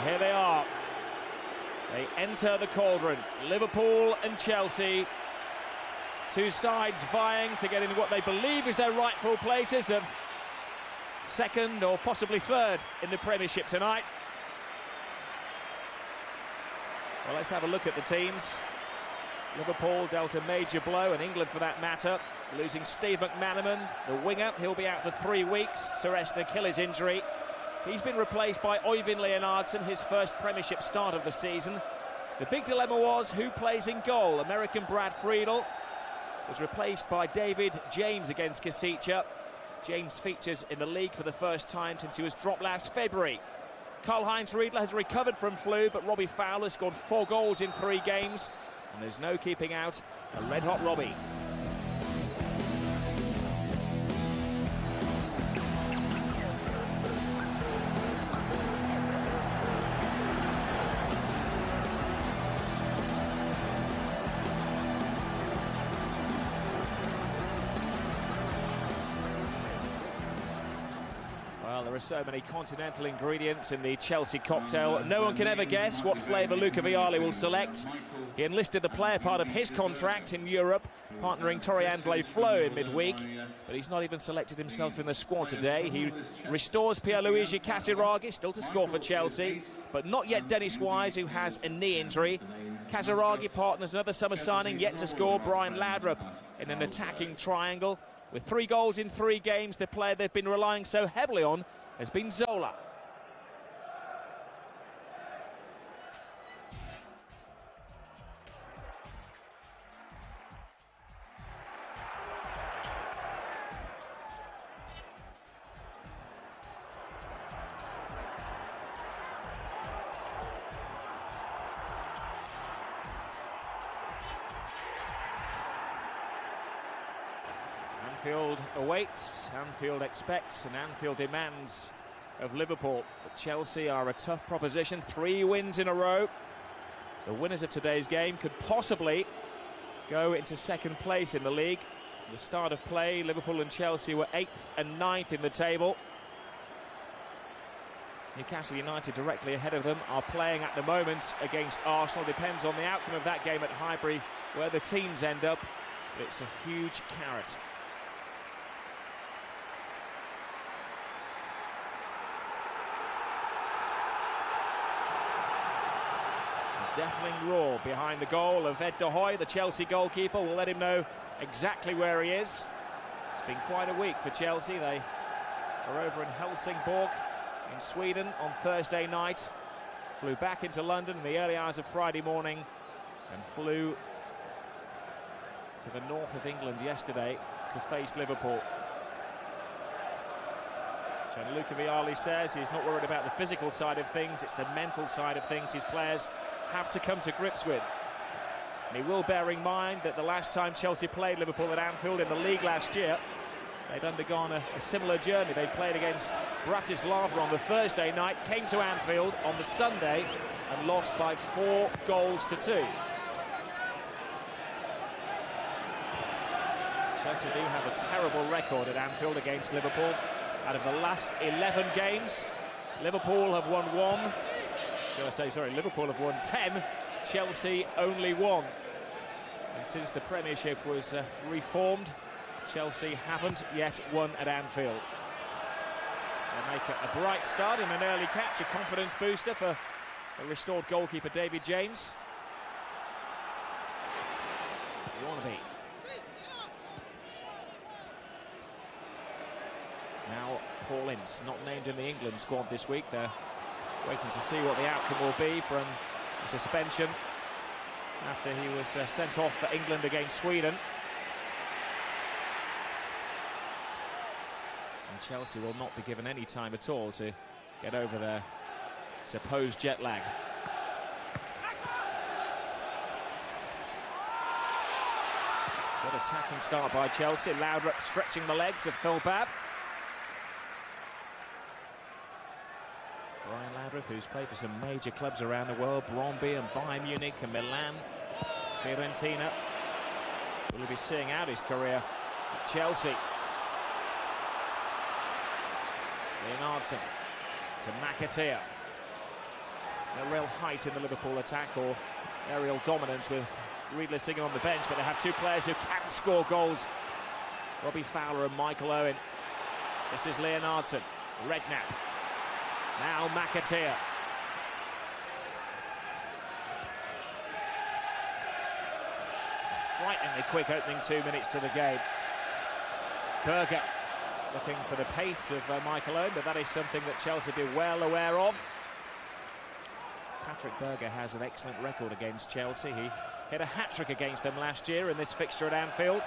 Here they are. They enter the cauldron. Liverpool and Chelsea. Two sides vying to get in what they believe is their rightful places of second or possibly third in the Premiership tonight. Well, let's have a look at the teams. Liverpool dealt a major blow, and England for that matter, losing Steve McManaman, the winger. He'll be out for 3 weeks to rest an Achilles injury. He's been replaced by Owen Leonhardsen, his first Premiership start of the season. The big dilemma was who plays in goal. American Brad Riedle was replaced by David James against Casiraghi. James features in the league for the first time since he was dropped last February. Karl-Heinz Riedle has recovered from flu, but Robbie Fowler scored 4 goals in 3 games, and there's no keeping out a red-hot Robbie. Well, there are so many continental ingredients in the Chelsea cocktail. No one can ever guess what flavour Luca Vialli will select. He enlisted the player part of his contract in Europe, partnering Torian Flo in midweek, but he's not even selected himself in the squad today. He restores Pierluigi Casiraghi, still to score for Chelsea, but not yet Dennis Wise, who has a knee injury. Casiraghi partners another summer signing yet to score, Brian Laudrup, in an attacking triangle. With 3 goals in 3 games, the player they've been relying so heavily on has been Zola. Anfield awaits, Anfield expects, and Anfield demands of Liverpool. But Chelsea are a tough proposition, 3 wins in a row. The winners of today's game could possibly go into second place in the league. At the start of play, Liverpool and Chelsea were 8th and 9th in the table. Newcastle United, directly ahead of them, are playing at the moment against Arsenal. Depends on the outcome of that game at Highbury where the teams end up, but it's a huge carrot. Deafening roar behind the goal of Ed de Goeij, the Chelsea goalkeeper. We'll let him know exactly where he is. It's been quite a week for Chelsea. They are over in Helsingborg in Sweden on Thursday night. Flew back into London in the early hours of Friday morning and flew to the north of England yesterday to face Liverpool. Gianluca Vialli says he's not worried about the physical side of things, it's the mental side of things his players have to come to grips with. And he will bear in mind that the last time Chelsea played Liverpool at Anfield in the league last year, they'd undergone a similar journey. They played against Bratislava on the Thursday night, came to Anfield on the Sunday and lost by 4 goals to 2. Chelsea do have a terrible record at Anfield against Liverpool. Out of the last 11 games, Liverpool have won 1. Shall I say, sorry, Liverpool have won 10, Chelsea only 1. And since the Premiership was reformed, Chelsea haven't yet won at Anfield. They make a bright start in an early catch, a confidence booster for the restored goalkeeper David James. Bjørnebye. Now Paul Ince, not named in the England squad this week. They're waiting to see what the outcome will be from the suspension after he was sent off for England against Sweden. And Chelsea will not be given any time at all to get over their supposed jet lag. Good attacking start by Chelsea. Laudrup stretching the legs of Babb. Brian Laudrup, who's played for some major clubs around the world, Brøndby and Bayern Munich and Milan, Fiorentina. Will he be seeing out his career at Chelsea? Leonhardsen to McAteer. a real height in the Liverpool attack or aerial dominance with Riedle sitting on the bench, but they have two players who can score goals. Robbie Fowler and Michael Owen. This is Leonhardsen, Redknapp. Now McAteer. Frighteningly quick opening 2 minutes to the game. Berger looking for the pace of Michael Owen, but that is something that Chelsea will be well aware of. Patrick Berger has an excellent record against Chelsea. He hit a hat-trick against them last year in this fixture at Anfield.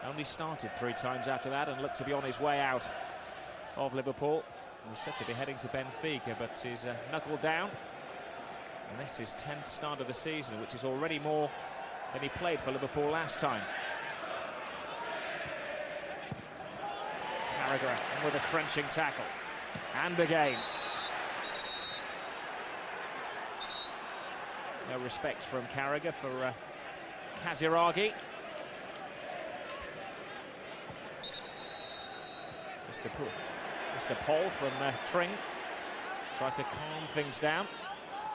Only started 3 times after that and looked to be on his way out of Liverpool. He's said to be heading to Benfica, but he's knuckled down. And this is his 10th start of the season, which is already more than he played for Liverpool last time. Carragher with a crunching tackle. And again. No respect from Carragher for Casiraghi. Mr. Paul from Tring tried to calm things down.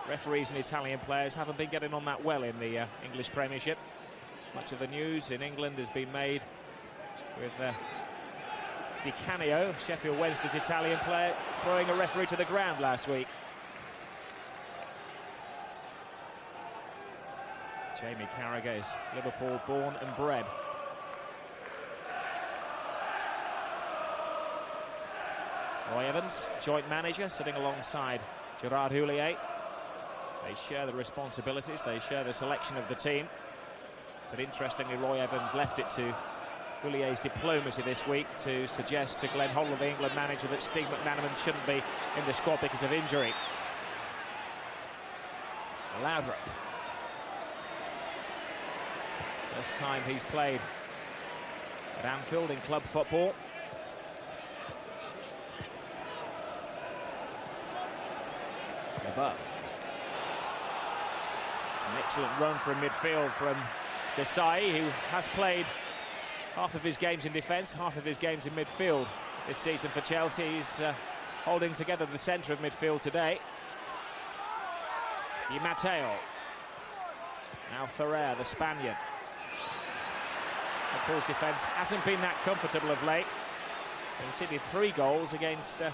Referees and Italian players haven't been getting on that well in the English Premiership. Much of the news in England has been made with Di Canio, Sheffield Wednesday's Italian player, throwing a referee to the ground last week. Jamie Carragher is Liverpool born and bred. Roy Evans, joint manager, sitting alongside Gerard Houllier. They share the responsibilities, they share the selection of the team. But interestingly, Roy Evans left it to Houlier's diplomacy this week to suggest to Glenn Hoddle, the England manager, that Steve McManaman shouldn't be in the squad because of injury. Laudrup. First time he's played at Anfield in club football. Lebœuf. It's an excellent run from midfield from Desailly, who has played half of his games in defence, half of his games in midfield this season for Chelsea. He's holding together the centre of midfield today. Matteo. Now Ferrer, the Spaniard. Liverpool's defence hasn't been that comfortable of late. They conceded 3 goals against the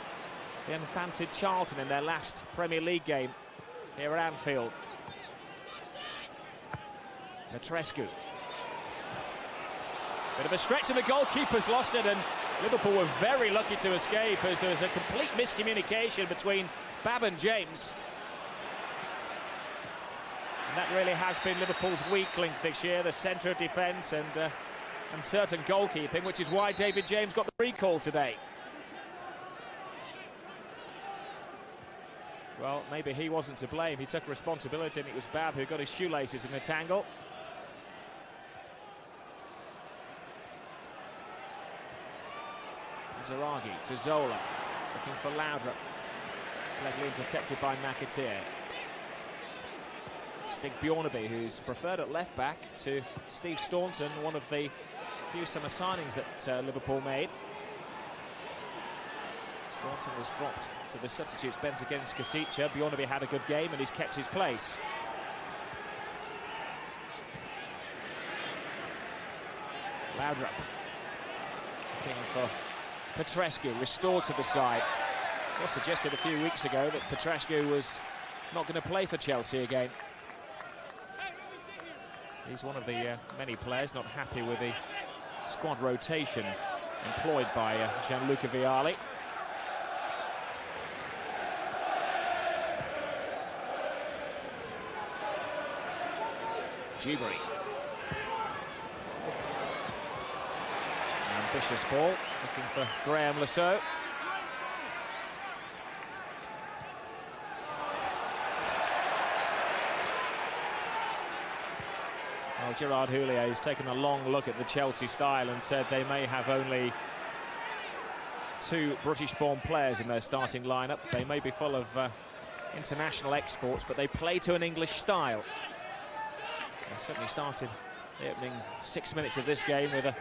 unfancied Charlton in their last Premier League game here at Anfield. Petrescu. Bit of a stretch and the goalkeeper's lost it, and Liverpool were very lucky to escape as there was a complete miscommunication between Babb and James. And that really has been Liverpool's weak link this year, the centre of defence and uncertain goalkeeping, which is why David James got the recall today. Well, maybe he wasn't to blame. He took responsibility, and it was Babb who got his shoelaces in a tangle. Casiraghi to Zola, looking for Laudrup. Cleverly intercepted by McAteer. Stig Bjørnebye, who's preferred at left-back to Steve Staunton, one of the few summer signings that Liverpool made. Staunton was dropped to the substitutes bench against Casiraghi. Bjørnebye had a good game and he's kept his place. Laudrup looking for Petrescu, restored to the side. It was suggested a few weeks ago that Petrescu was not going to play for Chelsea again. He's one of the many players not happy with the squad rotation employed by Gianluca Vialli. Duberry. Ambitious ball, looking for Graham Saux. Well, Gerard Houllier has taken a long look at the Chelsea style and said they may have only 2 British-born players in their starting lineup. They may be full of international exports, but they play to an English style. They certainly started the opening 6 minutes of this game with a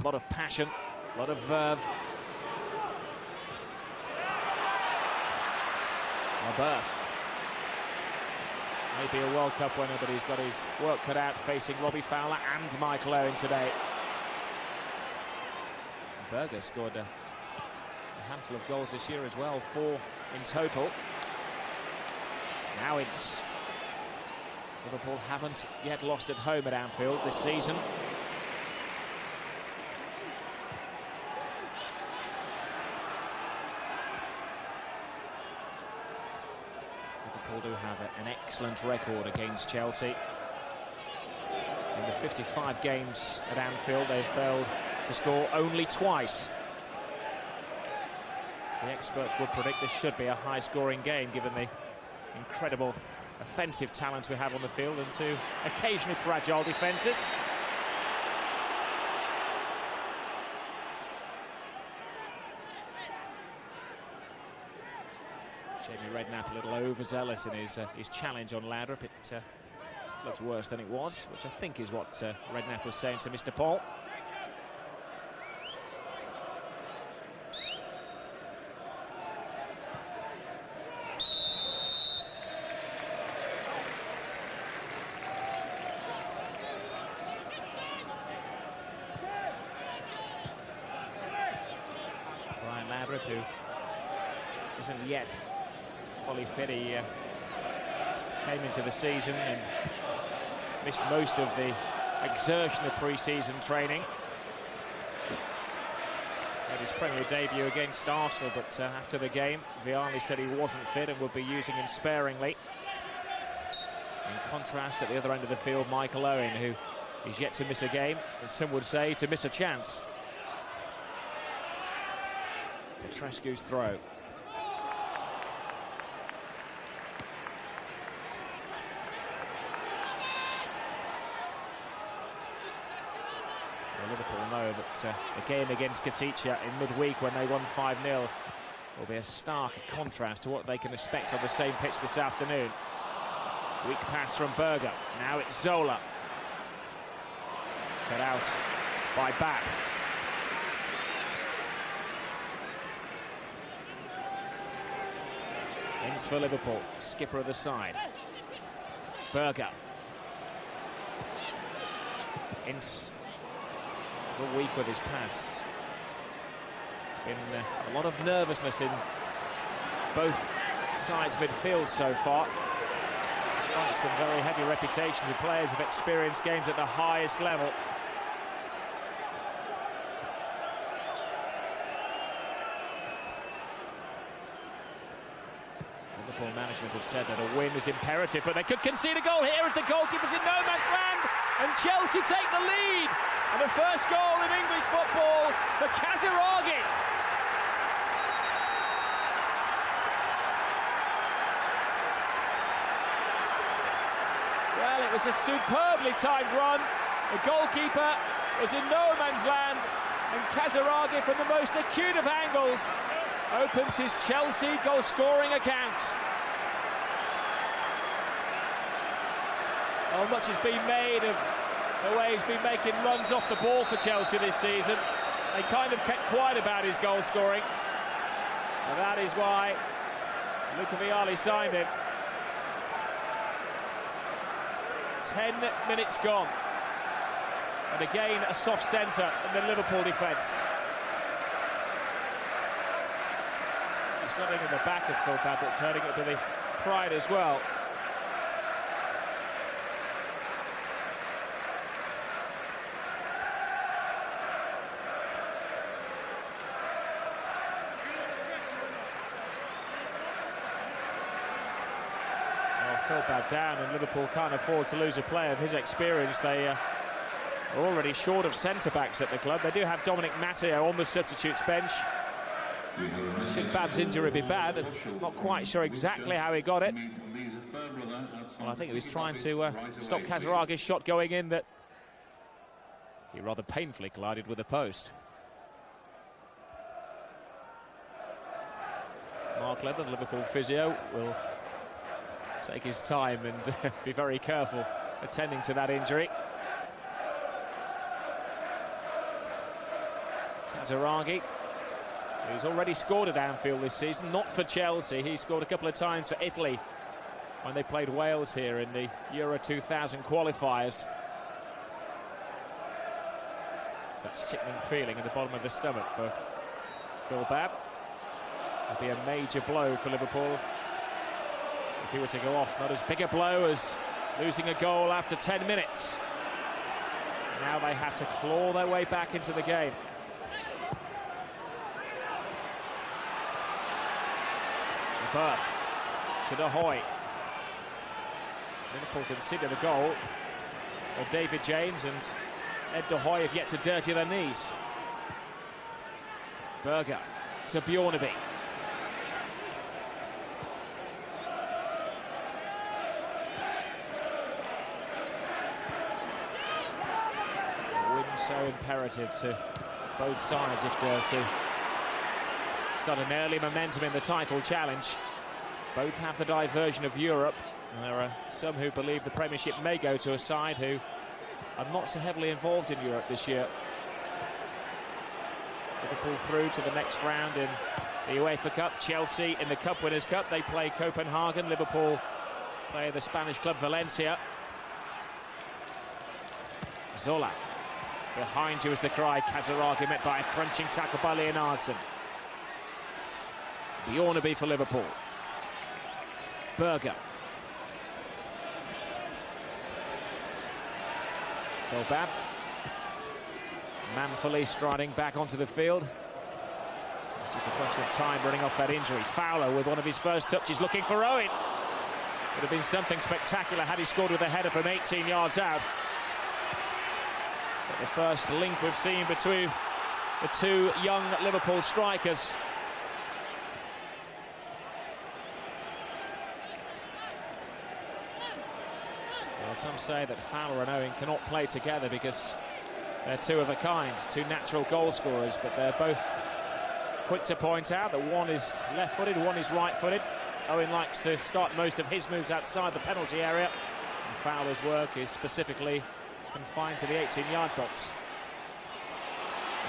lot of passion, a lot of verve. Lebœuf. Maybe a World Cup winner, but he's got his work cut out facing Robbie Fowler and Michael Owen today. Berger scored a handful of goals this year as well, 4 in total. Now Ince. Liverpool haven't yet lost at home at Anfield this season. Liverpool do have an excellent record against Chelsea. In the 55 games at Anfield, they've failed to score only twice. The experts would predict this should be a high-scoring game, given the incredible offensive talent we have on the field and two occasionally fragile defences. Jamie Redknapp a little overzealous in his challenge on Laudrup. It looked worse than it was, which I think is what Redknapp was saying to Mr. Paul. Laudrup, who isn't yet fully fit, he came into the season and missed most of the exertion of pre-season training. Made his Premier debut against Arsenal, but after the game, Vialli said he wasn't fit and would be using him sparingly. In contrast, at the other end of the field, Michael Owen, who is yet to miss a game, and some would say to miss a chance. Petrescu's throw. Well, Liverpool know that the game against Casiraghi in midweek when they won 5-0 will be a stark contrast to what they can expect on the same pitch this afternoon. Weak pass from Berger. Now it's Zola. Cut out by Babb. Ince for Liverpool, skipper of the side. Berger. Ince a little weak with his pass. It's been a lot of nervousness in both sides' midfield so far, despite some very heavy reputations of players who've experienced games at the highest level. Liverpool management have said that a win is imperative, but they could concede a goal here as the goalkeeper's in no man's land, and Chelsea take the lead. And the first goal in English football for Casiraghi. Well, it was a superbly timed run. The goalkeeper was in no man's land, and Casiraghi, from the most acute of angles, opens his Chelsea goal-scoring account. Well, much has been made of the way he's been making runs off the ball for Chelsea this season. They kind of kept quiet about his goal-scoring, and that is why Vialli signed him. 10 minutes gone, and again a soft centre in the Liverpool defence. It's not in the back of Babb that's hurting it, but the pride as well. Babb down, and Liverpool can't afford to lose a player of his experience. They are already short of centre-backs at the club. They do have Matteo on the substitutes bench. Should Babb's injury be bad? Not quite sure exactly how he got it. Well, I think he was trying to stop Casiraghi's shot going in that he rather painfully collided with the post. Mark Leather, the Liverpool physio, will take his time and be very careful attending to that injury. Casiraghi He's already scored at Anfield this season, not for Chelsea. He scored a couple of times for Italy when they played Wales here in the Euro 2000 qualifiers. It's that sickening feeling in the bottom of the stomach for Phil Babb. It'll be a major blow for Liverpool if he were to go off. Not as big a blow as losing a goal after 10 minutes. Now they have to claw their way back into the game. Lebœuf to Goeij. Liverpool consider the goal of David James, and Ed Goeij have yet to dirty their knees. Berger to Bjørnebye. A win so imperative to both sides if they're to start an early momentum in the title challenge. Both have the diversion of Europe, and there are some who believe the Premiership may go to a side who are not so heavily involved in Europe this year. Liverpool through to the next round in the UEFA Cup. Chelsea in the Cup Winners' Cup. They play Copenhagen. Liverpool play the Spanish club Valencia. Zola. Behind you is the cry. Casiraghi met by a crunching tackle by Leonhardsen. Bjørnebye for Liverpool. Berger. Phil Babb manfully striding back onto the field. It's just a question of time running off that injury. Fowler with one of his first touches looking for Owen. Would have been something spectacular had he scored with a header from 18 yards out. But the first link we've seen between the two young Liverpool strikers. Well, some say that Fowler and Owen cannot play together because they're two of a kind, two natural goal scorers, but they're both quick to point out that one is left-footed, one is right-footed. Owen likes to start most of his moves outside the penalty area, and Fowler's work is specifically confined to the 18-yard box.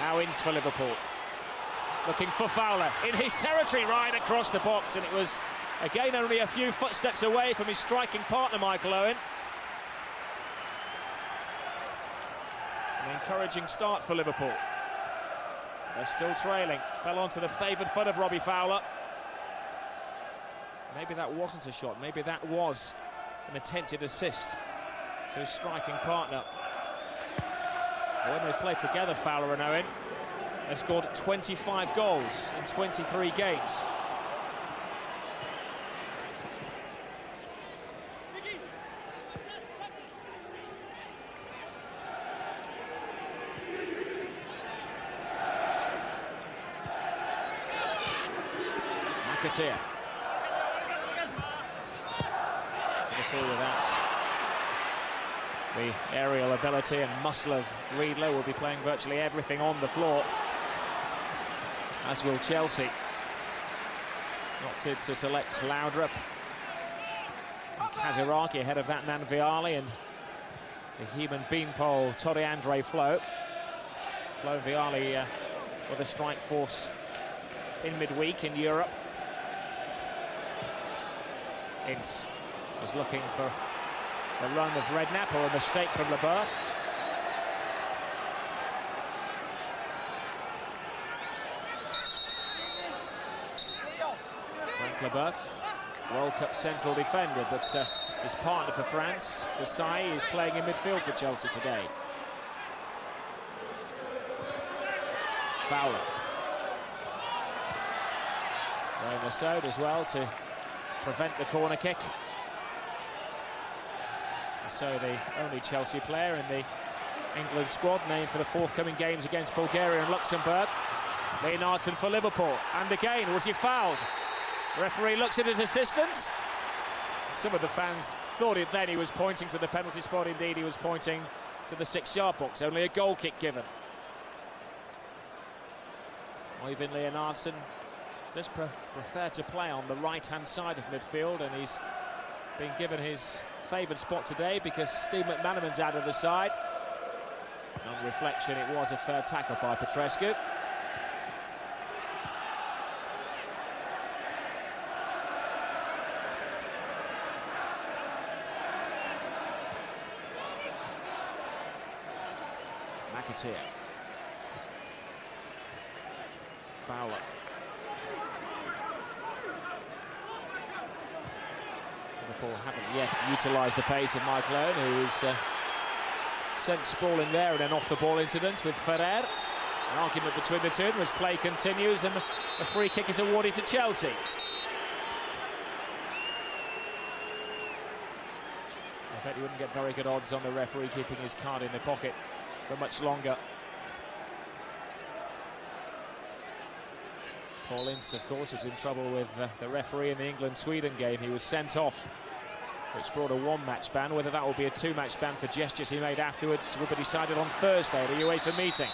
Now Ince for Liverpool, looking for Fowler in his territory, right across the box, and it was again only a few footsteps away from his striking partner Michael Owen. An encouraging start for Liverpool. They're still trailing. Fell onto the favoured foot of Robbie Fowler. Maybe that wasn't a shot. Maybe that was an attempted assist to his striking partner. When they play together, Fowler and Owen, they've scored 25 goals in 23 games. McAteer. Liverpool without the aerial ability and muscle of Riedle will be playing virtually everything on the floor, as will Chelsea. Opted to select Laudrup and Casiraghi ahead of that man Vialli and the human beanpole Torre Andre Flo. Flo and Vialli with a strike force in midweek in Europe. Ince was looking for the run of Redknapp or a mistake from Lebœuf. Lebœuf, World Cup central defender, but his partner for France, Desailly, is playing in midfield for Chelsea today. Fowler. Going Saux as well to prevent the corner kick. So the only Chelsea player in the England squad named for the forthcoming games against Bulgaria and Luxembourg. Leonhardsen for Liverpool, and again, was he fouled? The referee looks at his assistants. Some of the fans thought it then he was pointing to the penalty spot. Indeed, he was pointing to the 6-yard box. Only a goal kick given. Owen Leonhardsen does prefer to play on the right-hand side of midfield, and he's been given his favoured spot today because Steve McManaman's out of the side. On reflection, it was a fair tackle by Petrescu. McAteer. Fowler. Liverpool haven't yet utilised the pace of Michael Owen, who's sent sprawling there in an off-the-ball incident with Ferrer. An argument between the two as play continues, and a free kick is awarded to Chelsea. I bet he wouldn't get very good odds on the referee keeping his card in the pocket for much longer. Ince, of course, was in trouble with the referee in the England-Sweden game. He was sent off, which brought a one-match ban. Whether that will be a two-match ban for gestures he made afterwards will be decided on Thursday at a UEFA meeting.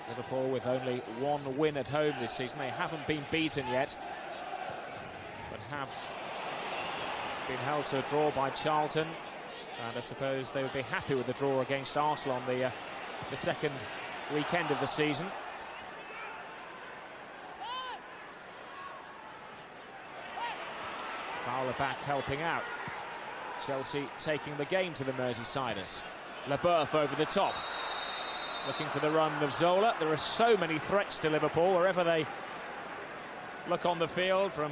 Liverpool with only one win at home this season. They haven't been beaten yet, but have been held to a draw by Charlton, and I suppose they would be happy with the draw against Arsenal on the second weekend of the season. Fowler back helping out. Chelsea taking the game to the Merseysiders. Lebœuf over the top, looking for the run of Zola. There are so many threats to Liverpool wherever they look on the field, from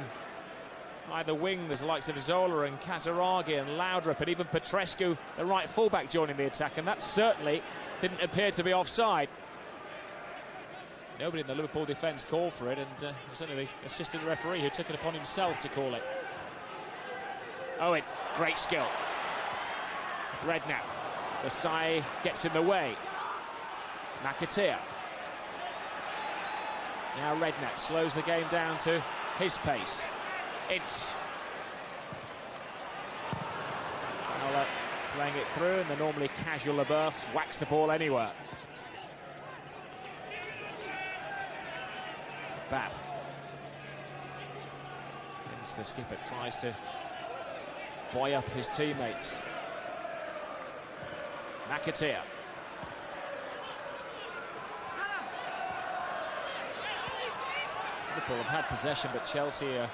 either wing. There's the likes of Zola and Casiraghi and Laudrup, and even Petrescu, the right fullback, joining the attack, and that certainly didn't appear to be offside. Nobody in the Liverpool defence called for it, and it was only the assistant referee who took it upon himself to call it. Owen, great skill. Redknapp, Desailly gets in the way. McAteer. Now Redknapp slows the game down to his pace. Ince. Fowler playing it through, and the normally casual Lebœuf whacks the ball anywhere. Babb. Ince, the skipper, tries to buoy up his teammates. McAteer. Liverpool have had possession, but Chelsea are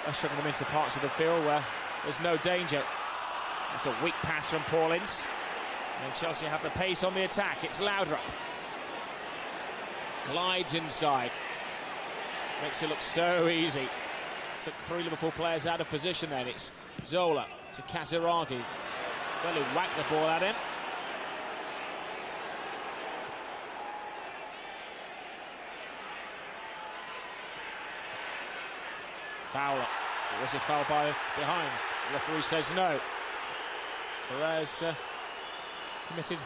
ushering them into parts of the field where there's no danger. It's a weak pass from Ince, and Chelsea have the pace on the attack. It's Laudrup. Glides inside. Makes it look so easy. Took three Liverpool players out of position then. It's Zola to Casiraghi. Well, he whacked the ball at him. Fowler. It was a foul by behind. The referee says no. Ferrer's committed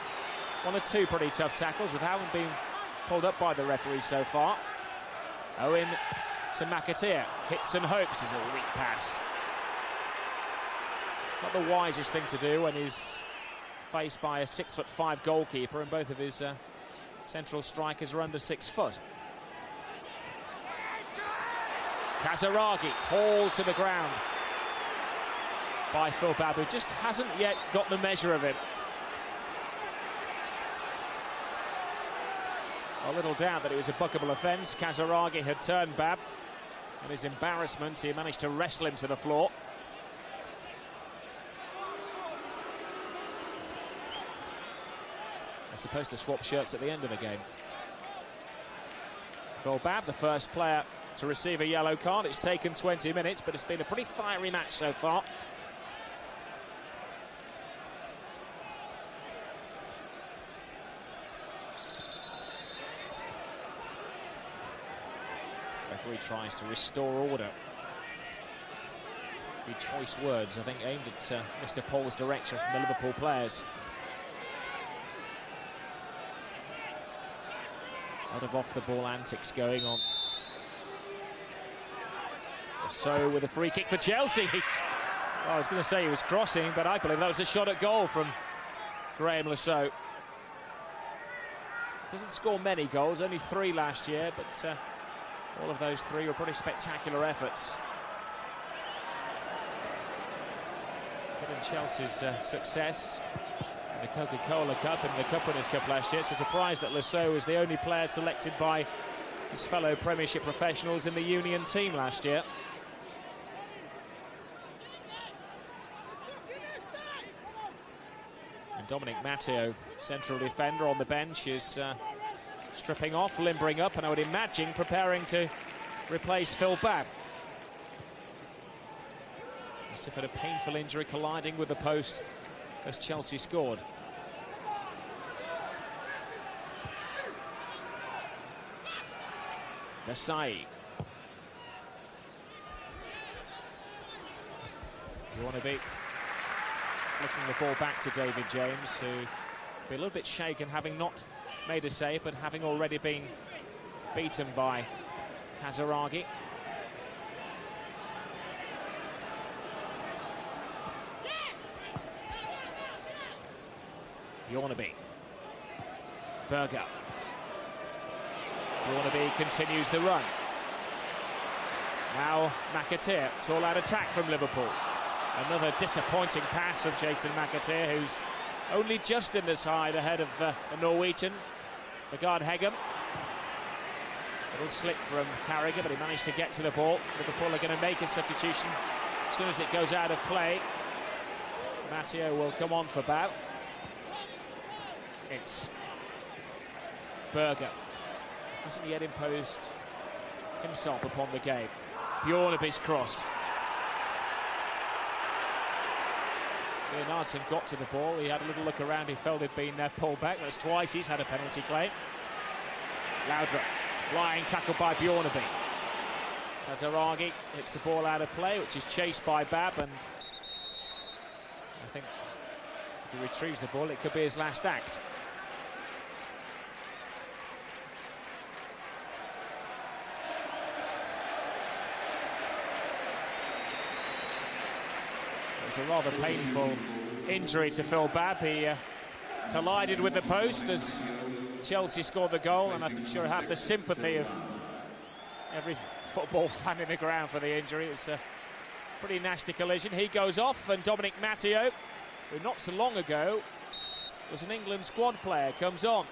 one or two pretty tough tackles that haven't been pulled up by the referee so far. Owen to McAteer. Hits and hopes is a weak pass. Not the wisest thing to do when he's faced by a 6'5" goalkeeper, and both of his central strikers are under 6 foot. Casiraghi hauled to the ground by Babb, who just hasn't yet got the measure of it. A little doubt that it was a bookable offence. Casiraghi had turned Babb. In his embarrassment, he managed to wrestle him to the floor. They're supposed to swap shirts at the end of the game. Babb, the first player to receive a yellow card. It's taken 20 minutes, but it's been a pretty fiery match so far. Referee tries to restore order. A few choice words, I think, aimed at Mr. Paul's direction from the Liverpool players. A lot of off-the-ball antics going on. So with a free kick for Chelsea. Well, I was going to say he was crossing, but I believe that was a shot at goal from Graham Saux. Doesn't score many goals, only 3 last year, but all of those 3 were pretty spectacular efforts. Given Chelsea's success in the Coca-Cola Cup and the Cup Winners' Cup last year. It's a surprise that Saux was the only player selected by his fellow Premiership professionals in the Union team last year. And Dominic Matteo, central defender on the bench, is stripping off, limbering up, and I would imagine preparing to replace Phil Babb. He suffered a painful injury colliding with the post as Chelsea scored. Desailly. Bjørnebye looking the ball back to David James, who be a little bit shaken, having not made a save, but having already been beaten by Casiraghi. Bjørnebye. Berger. Bjørnebye continues the run. Now McAteer. It's all out attack from Liverpool. Another disappointing pass from Jason McAteer, who's only just in the side ahead of the Norwegian, the guard Heggem. Little slip from Carragher, but he managed to get to the ball. Liverpool are going to make a substitution as soon as it goes out of play. Matteo will come on for Babb. Ince. Berger hasn't yet imposed himself upon the game. Bjørnebye's cross. Leonhardsen got to the ball. He had a little look around. He felt he'd been pulled back. That's twice he's had a penalty claim. Laudrup, flying tackle by Bjørnebye. Casiraghi hits the ball out of play, which is chased by Babb, and I think if he retrieves the ball, it could be his last act. It's a rather painful injury to Phil Babb. He collided with the post as Chelsea scored the goal, and I'm sure I have the sympathy of every football fan in the ground for the injury. It's a pretty nasty collision. He goes off, and Dominic Matteo, who not so long ago was an England squad player, comes on.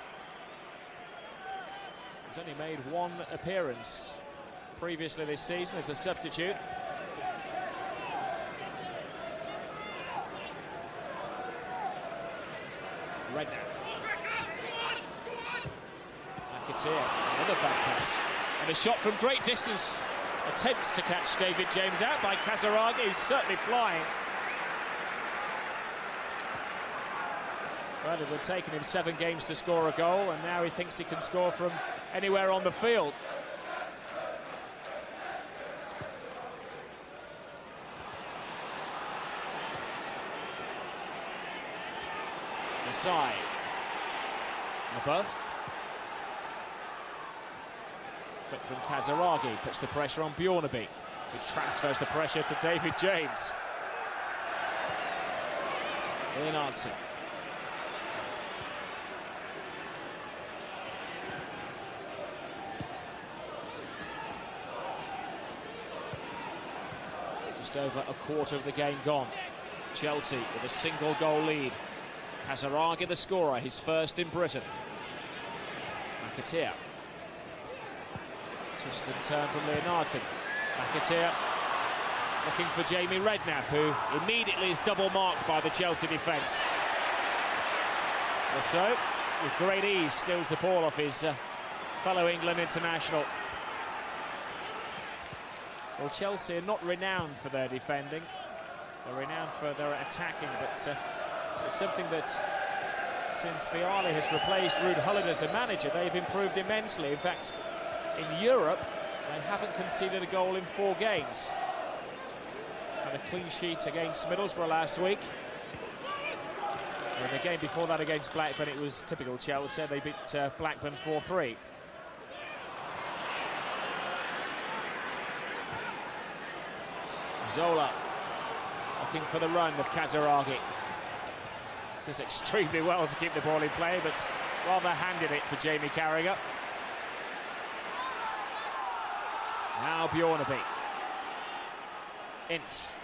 He's only made one appearance previously this season as a substitute. Redknapp. McAteer, another back pass. And a shot from great distance. Attempts to catch David James out by Casiraghi, who's certainly flying. Well, it would have taken him 7 games to score a goal, and now he thinks he can score from anywhere on the field. Side. Lebœuf. Quick from Casiraghi, puts the pressure on Bjørnebye, who transfers the pressure to David James. Leonhardsen. Just over a quarter of the game gone. Chelsea with a single goal lead. Casiraghi the scorer, his first in Britain. McAteer. Twist and turn from Leonhardsen. McAteer looking for Jamie Redknapp, who immediately is double marked by the Chelsea defence. So, with great ease, steals the ball off his fellow England international. Well, Chelsea are not renowned for their defending. They're renowned for their attacking, but it's something that, since Vialli has replaced Riedle as the manager, they've improved immensely. In fact, in Europe, they haven't conceded a goal in 4 games. Had a clean sheet against Middlesbrough last week. And the game before that against Blackburn, it was typical Chelsea. They beat Blackburn 4-3. Zola looking for the run of Casiraghi. Does extremely well to keep the ball in play, but rather handed it to Jamie Carragher. Now Bjørnebye. Ince.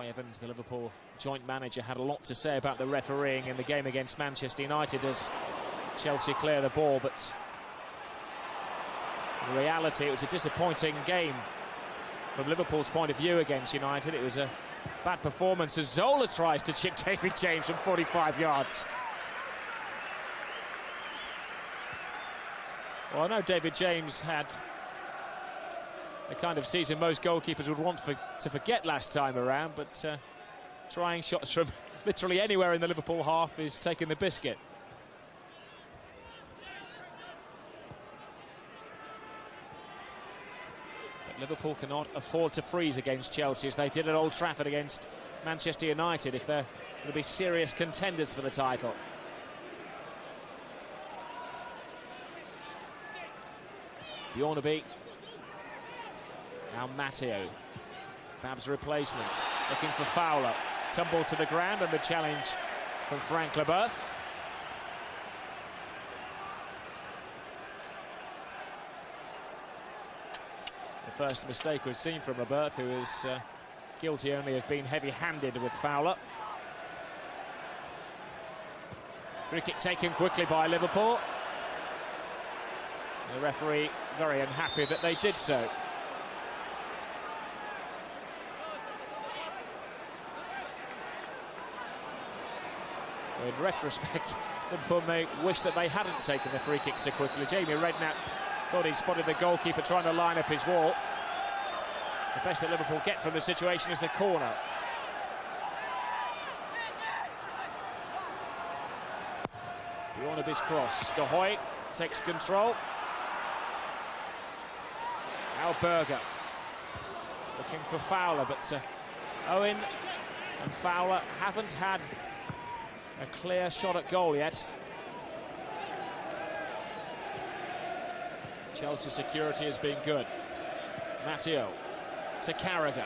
Roy Evans, the Liverpool joint manager, had a lot to say about the refereeing in the game against Manchester United as Chelsea clear the ball, but in reality it was a disappointing game from Liverpool's point of view against United. It was a bad performance as Zola tries to chip David James from 45 yards. Well, I know David James had the kind of season most goalkeepers would want to forget last time around, but trying shots from literally anywhere in the Liverpool half is taking the biscuit. But Liverpool cannot afford to freeze against Chelsea as they did at Old Trafford against Manchester United if they're going to be serious contenders for the title. Bjørnebye. Now Matteo, Babb's replacement, looking for Fowler. Tumble to the ground and the challenge from Frank Lebœuf. The first mistake we've seen from Lebœuf, who is guilty only of being heavy-handed with Fowler. Free kick taken quickly by Liverpool. The referee very unhappy that they did so. In retrospect, Liverpool may wish that they hadn't taken the free kick so quickly. Jamie Redknapp thought he spotted the goalkeeper trying to line up his wall. The best that Liverpool get from the situation is a corner. Bjørnebye's cross. Goeij takes control. Now Berger looking for Fowler, but Owen and Fowler haven't had a clear shot at goal yet. Chelsea security has been good. Matteo to Carragher.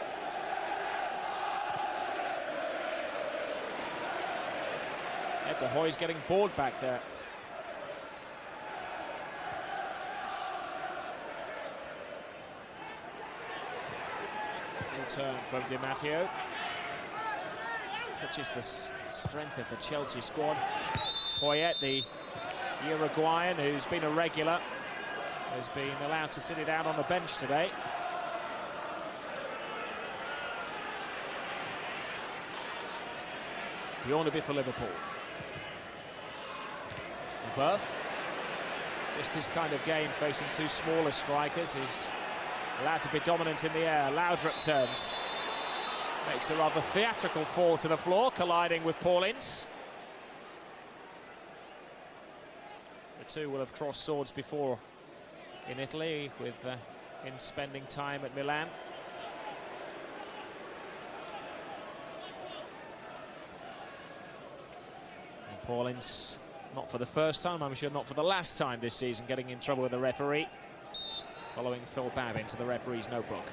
Goeij's getting bored back there. In turn from Matteo. Such is the strength of the Chelsea squad. Poyet, the Uruguayan, who's been a regular, has been allowed to sit it out on the bench today. Bjørnebye for Liverpool. Lebœuf, just his kind of game, facing two smaller strikers. He's allowed to be dominant in the air. Laudrup turns. Makes a rather theatrical fall to the floor, colliding with Ince. The two will have crossed swords before in Italy, with Ince spending time at Milan. And Ince, not for the first time, I'm sure not for the last time this season, getting in trouble with the referee, following Phil Babb into the referee's notebook.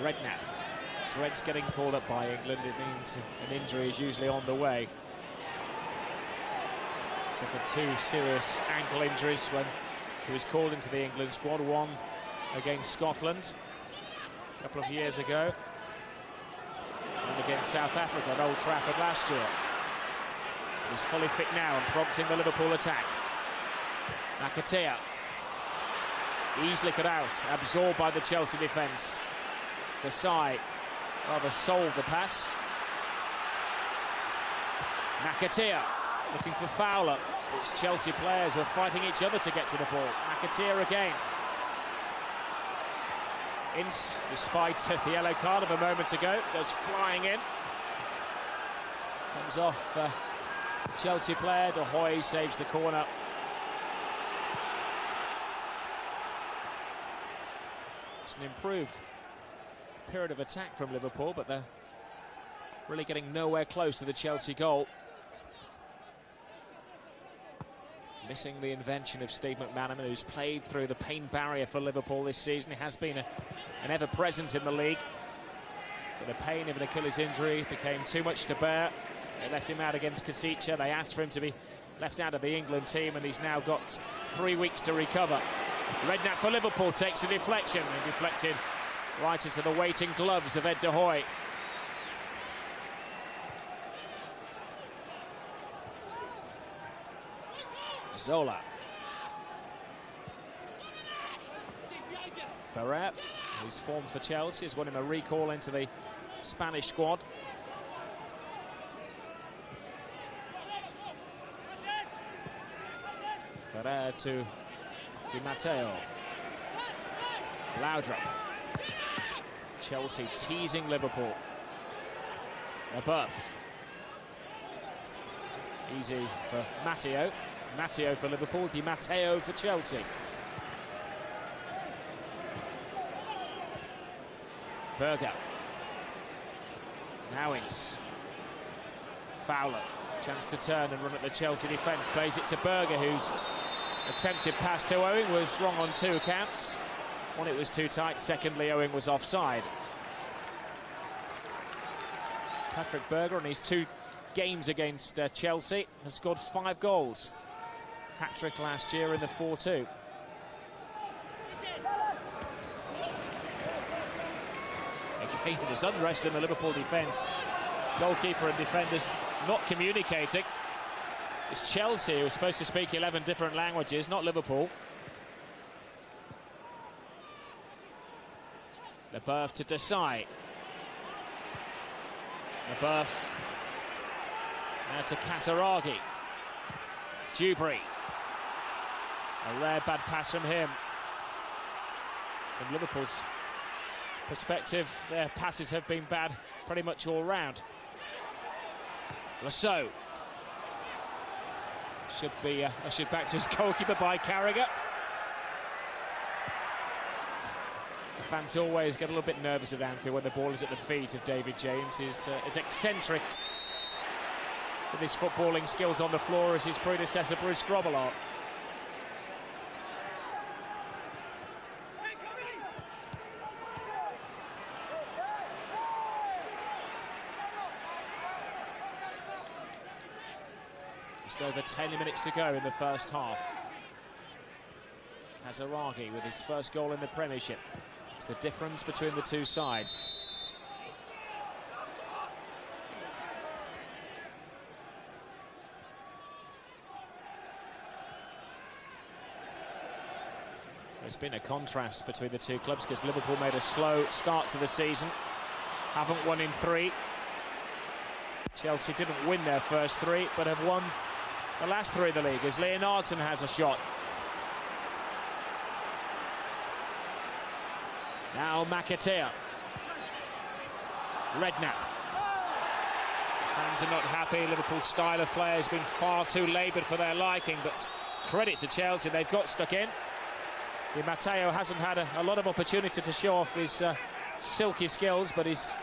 Redknapp dreads getting called up by England. It means an injury is usually on the way. Suffered two serious ankle injuries when he was called into the England squad. One against Scotland a couple of years ago, and against South Africa at Old Trafford last year. He's fully fit now and prompting the Liverpool attack. McAteer easily cut out, absorbed by the Chelsea defence. Desailly rather solved the pass. McAteer looking for Fowler. It's Chelsea players who are fighting each other to get to the ball. McAteer again. Ince, despite the yellow card of a moment ago, goes flying in. Comes off the Chelsea player. Goeij saves the corner. It's an improved period of attack from Liverpool, but they're really getting nowhere close to the Chelsea goal. Missing the invention of Steve McManaman, who's played through the pain barrier for Liverpool this season. He has been an ever-present in the league, but the pain of an Achilles injury became too much to bear. They left him out against Casiraghi. They asked for him to be left out of the England team, and he's now got 3 weeks to recover. Redknapp for Liverpool takes a deflection, and deflected right into the waiting gloves of Ed de Hoy. Zola. Ferrer, who's formed for Chelsea, has won him a recall into the Spanish squad. Ferrer to Matteo. Laudrup. Chelsea teasing Liverpool. Lebœuf. Easy for Matteo. Matteo for Liverpool. Di Matteo for Chelsea. Berger. Now Ince. Fowler. Chance to turn and run at the Chelsea defence. Plays it to Berger, whose attempted pass to Owen was wrong on 2 accounts. One, it was too tight. Secondly, Owen was offside. Patrick Berger, in his 2 games against Chelsea, has scored 5 goals. Hat-trick last year in the 4-2. Again, there's unrest in the Liverpool defence. Goalkeeper and defenders not communicating. It's Chelsea who are supposed to speak 11 different languages, not Liverpool. Lebœuf to Desailly. Lebœuf. Now to Casiraghi. Duberry. A rare bad pass from him. From Liverpool's perspective, their passes have been bad pretty much all round. Saux. Should be ushered back to his goalkeeper by Carragher. The fans always get a little bit nervous at Anfield when the ball is at the feet of David James. He's as eccentric with his footballing skills on the floor as his predecessor Bruce Grobbelaar. Just over 10 minutes to go in the first half. Casiraghi with his first goal in the Premiership. It's the difference between the 2 sides. There's been a contrast between the 2 clubs because Liverpool made a slow start to the season. Haven't won in 3. Chelsea didn't win their first 3, but have won the last 3 in the league as Leonhardsen has a shot. Now McAteer. Redknapp. Fans are not happy. Liverpool's style of play has been far too laboured for their liking, but credit to Chelsea, they've got stuck in. Matteo hasn't had a lot of opportunity to show off his silky skills, but he's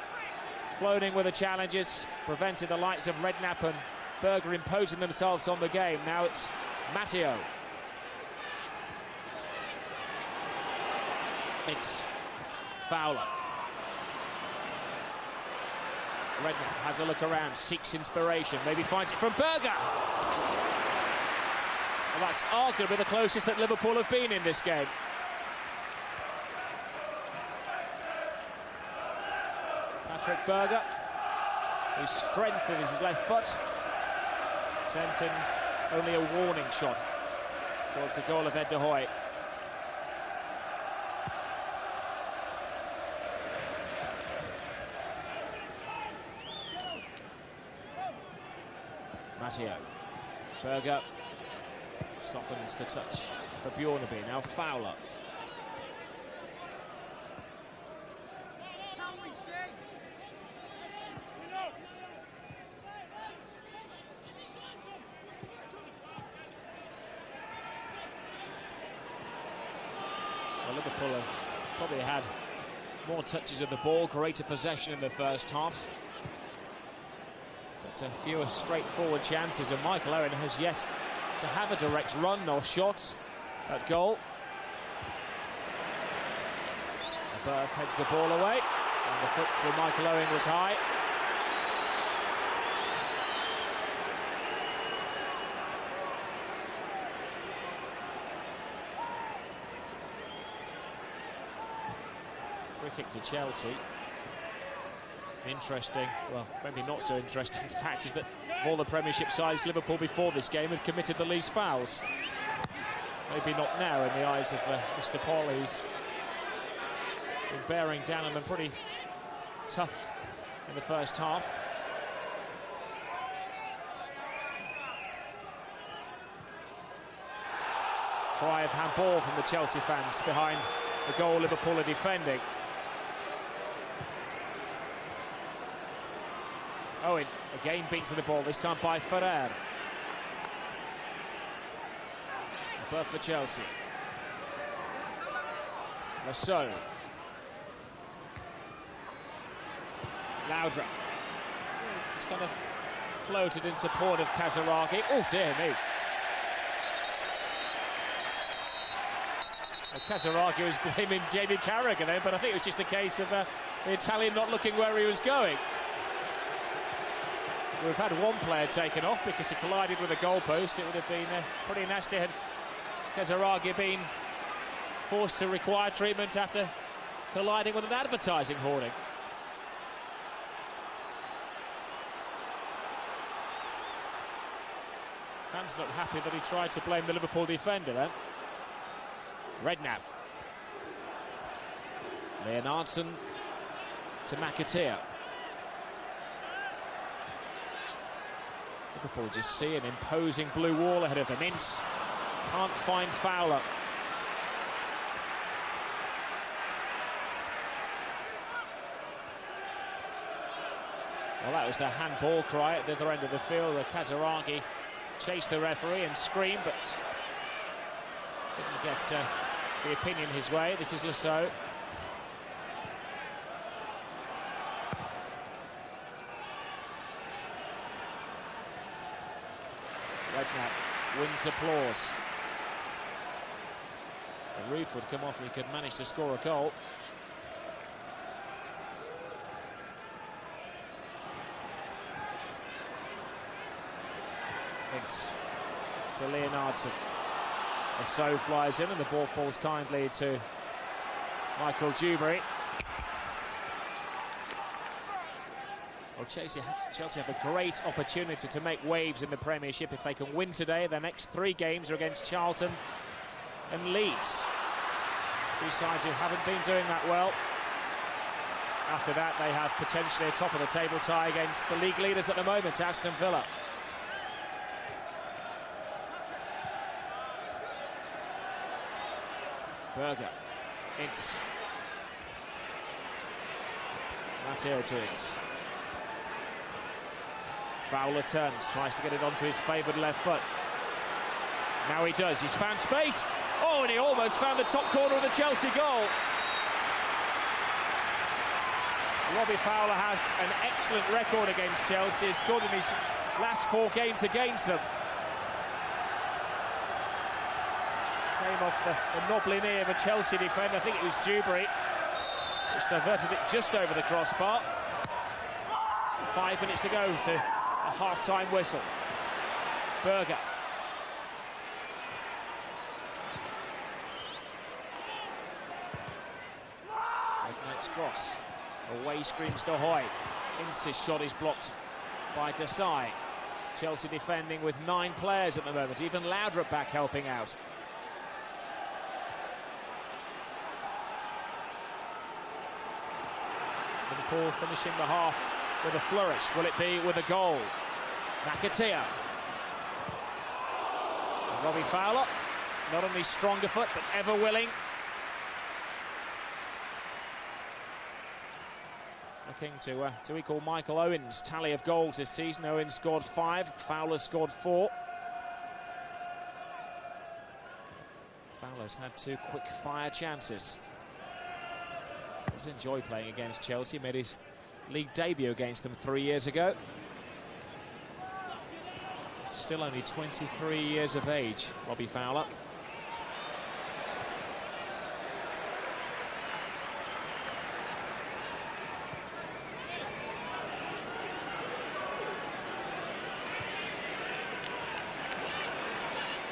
flown in with the challenges, prevented the likes of Redknapp and Berger imposing themselves on the game. Now it's Matteo. Ince. Fowler. Redknapp has a look around, seeks inspiration, maybe finds it from Berger. Well, that's arguably the closest that Liverpool have been in this game. Patrick Berger, whose strength is his left foot, sent in only a warning shot towards the goal of Ed de Hoy. Matteo. Berger softens the touch for Bjørnebye. Now Fowler. Well, Liverpool have probably had more touches of the ball, greater possession in the first half. But fewer straightforward chances, and Michael Owen has yet to have a direct run or shot at goal. Lebœuf heads the ball away, and the foot for Michael Owen was high. Free kick to Chelsea. Interesting, well, maybe not so interesting fact is that of all the Premiership sides, Liverpool before this game had committed the least fouls. Maybe not now in the eyes of Mr. Paul, who's been bearing down on them pretty tough in the first half. Cry of handball from the Chelsea fans behind the goal Liverpool are defending. Owen again beats the ball, this time by Ferrer. Lebœuf for Chelsea. Saux. Laudrup. It's kind of floated in support of Casiraghi. Oh dear me. Well, Casiraghi was blaming Jamie Carragher then, but I think it was just a case of the Italian not looking where he was going. We've had one player taken off because he collided with a goalpost. It would have been pretty nasty had Casiraghi been forced to require treatment after colliding with an advertising hoarding. Fans not happy that he tried to blame the Liverpool defender then. Redknapp. Leonhardsen to McAteer. Liverpool just see an imposing blue wall ahead of them. Ince can't find Fowler. Well, that was the handball cry at the other end of the field. Casiraghi chased the referee and screamed, but didn't get the opinion his way. This is Saux. Redknapp wins applause. The roof would come off if he could manage to score a goal. Ince to Leonhardsen. Saux flies in and the ball falls kindly to Michael Duberry. Well, Chelsea have a great opportunity to make waves in the Premiership if they can win today. Their next 3 games are against Charlton and Leeds. Two sides who haven't been doing that well. After that, they have potentially a top-of-the-table tie against the league leaders at the moment, Aston Villa. Berger, Ince. Matteo to Ince. Fowler turns, tries to get it onto his favoured left foot. Now he does, he's found space. Oh, and he almost found the top corner of the Chelsea goal. Robbie Fowler has an excellent record against Chelsea. He's scored in his last 4 games against them. Came off the knobbly knee of a Chelsea defender. I think it was Duberry, which diverted it just over the crossbar. 5 minutes to go to a half-time whistle. Berger. Redknapp's cross. Away screams to Hoy. Ince's shot is blocked by Desailly. Chelsea defending with 9 players at the moment. Even Laudrup back helping out. Liverpool finishing the half with a flourish. Will it be with a goal? McAteer. Robbie Fowler, not only stronger foot, but ever willing. Looking to equal Michael Owen's tally of goals this season. Owen scored 5, Fowler scored 4. Fowler's had 2 quick-fire chances. He does enjoy playing against Chelsea. Made his league debut against them 3 years ago. Still only 23 years of age, Robbie Fowler.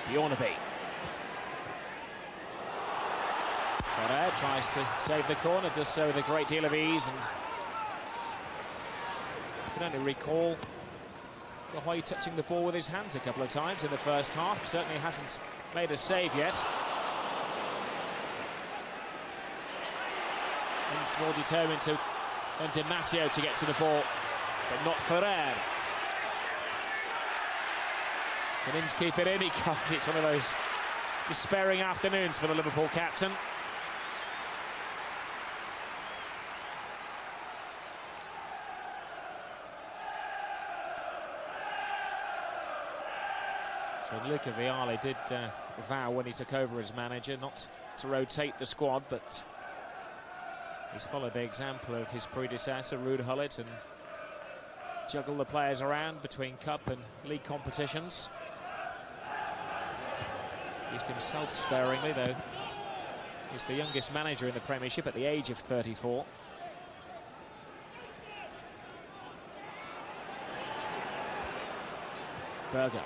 Bjørnebye. Ferrer tries to save the corner, does so with a great deal of ease, and I can only recall Goeij touching the ball with his hands a couple of times in the first half. Certainly hasn't made a save yet. Ince more determined than Matteo to get to the ball, but not Ferrer. Can Ince keep it in? He can't. It's one of those despairing afternoons for the Liverpool captain. So Vialli did vow when he took over as manager not to rotate the squad, but he's followed the example of his predecessor, Riedle, and juggled the players around between cup and league competitions. Used himself sparingly, though he's the youngest manager in the Premiership at the age of 34. Berger.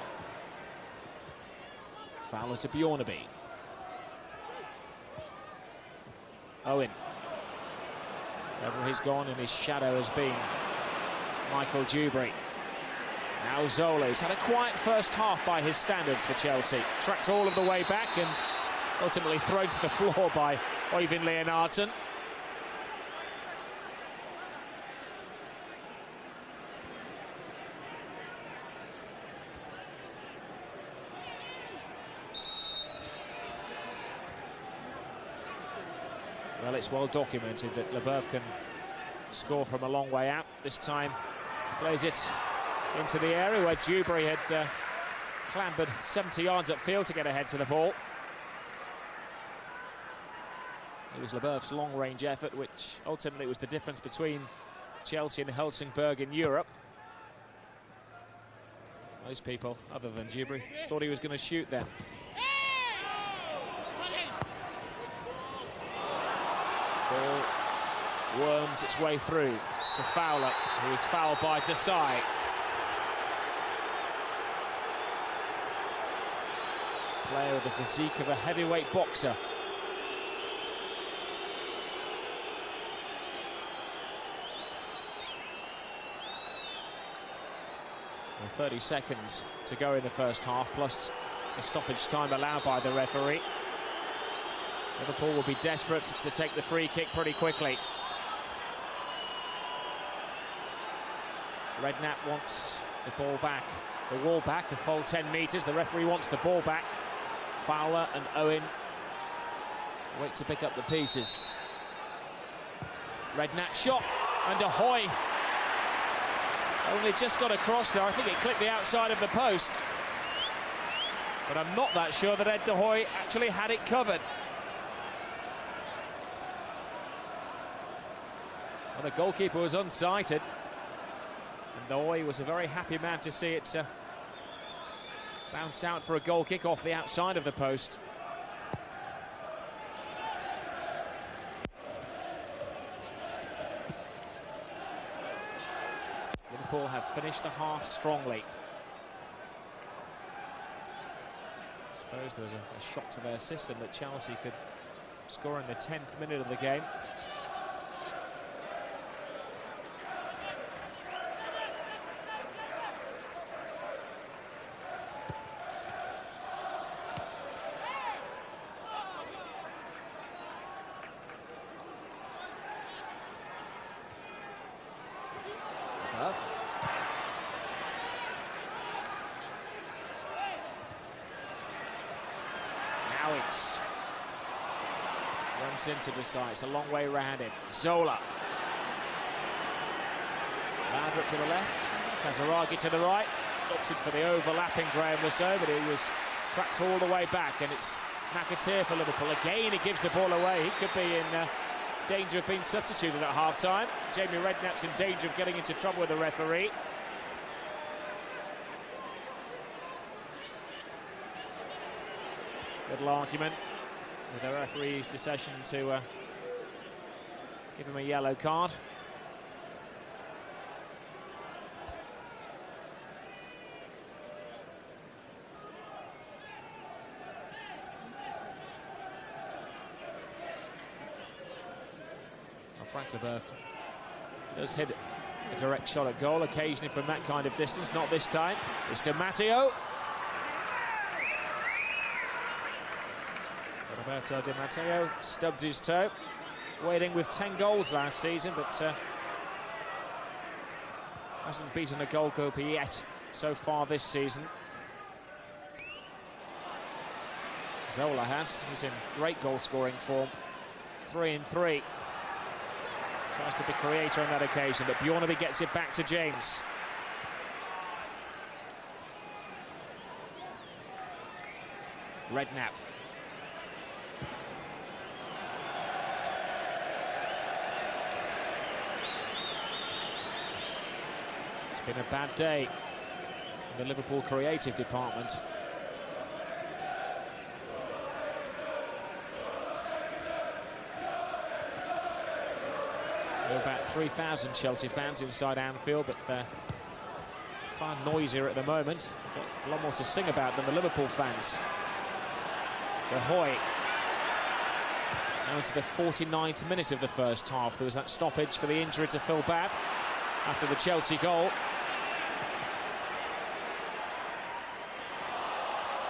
Fowler to Bjørnebye. Owen. Wherever he's gone, and his shadow has been Michael Duberry. Now Zola. He's had a quiet first half by his standards for Chelsea. Tracked all of the way back and ultimately thrown to the floor by Owen Leonhardsen. Well, it's well documented that Lebœuf can score from a long way out. This time plays it into the area where Duberry had clambered 70 yards upfield to get ahead to the ball. It was Lebœuf's long-range effort, which ultimately was the difference between Chelsea and Helsingborg in Europe. Most people, other than Duberry, thought he was going to shoot then. Ball worms its way through to Fowler, who is fouled by Desailly. Player with the physique of a heavyweight boxer. Well, 30 seconds to go in the first half, plus the stoppage time allowed by the referee. Liverpool will be desperate to take the free kick pretty quickly. Redknapp wants the ball back, the wall back, a full 10 metres. The referee wants the ball back. Fowler and Owen wait to pick up the pieces. Redknapp shot, and Goeij only just got across there. I think it clipped the outside of the post, but I'm not that sure that Goeij actually had it covered. Well, the goalkeeper was unsighted, and Goeij was a very happy man to see it bounce out for a goal kick off the outside of the post. Liverpool have finished the half strongly. I suppose there was a shock to their system that Chelsea could score in the 10th minute of the game. Now Ince runs into Desailly. It's a long way round him. Zola. Laudrup to the left. Casiraghi to the right. Opted for the overlapping Graham Rousseau, but he was tracked all the way back, and it's McAteer for Liverpool. Again, he gives the ball away. He could be in danger of being substituted at half-time. Jamie Redknapp's in danger of getting into trouble with the referee. Little argument with the referee's decision to give him a yellow card. Frank Lebœuf does hit a direct shot at goal, occasionally from that kind of distance. Not this time. It's to Matteo. Roberto Di Matteo stubbed his toe. Waiting with 10 goals last season, but hasn't beaten a goalkeeper yet so far this season. Zola has. He's in great goal-scoring form. 3-3. Tries to be creator on that occasion, but Bjørnebye gets it back to James. Redknapp. It's been a bad day in the Liverpool creative department. There are about 3,000 Chelsea fans inside Anfield, but they're far noisier at the moment. Got a lot more to sing about than the Liverpool fans. Goeij. Now into the 49th minute of the first half. There was that stoppage for the injury to Babb after the Chelsea goal.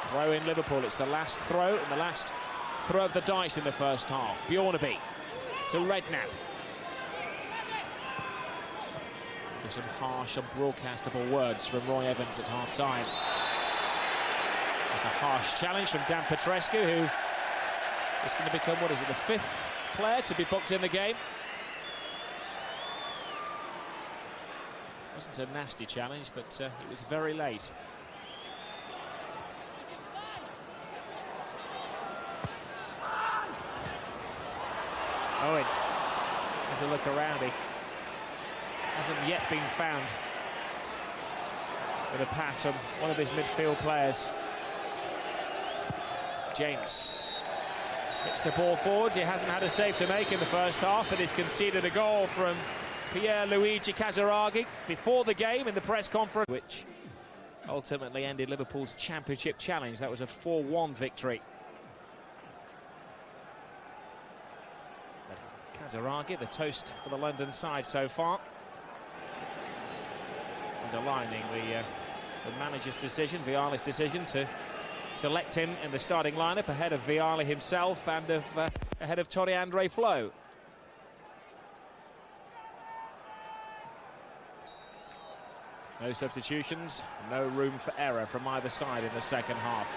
Throw in Liverpool. It's the last throw and the last throw of the dice in the first half. Bjørnebye to Redknapp. Some harsh, unbroadcastable words from Roy Evans at half-time. It's a harsh challenge from Dan Petrescu, who is going to become, what is it, the 5th player to be booked in the game. Wasn't a nasty challenge, but it was very late. Owen has a look around. He hasn't yet been found with a pass from one of his midfield players. James hits the ball forwards. He hasn't had a save to make in the first half, but he's conceded a goal from Pierluigi Casiraghi before the game in the press conference, which ultimately ended Liverpool's championship challenge. That was a 4-1 victory. But Casiraghi, the toast for the London side so far. Underlining the manager's decision, Vialli's decision, to select him in the starting lineup ahead of Vialli himself and ahead of Torre Andre Flo. No substitutions, no room for error from either side in the second half.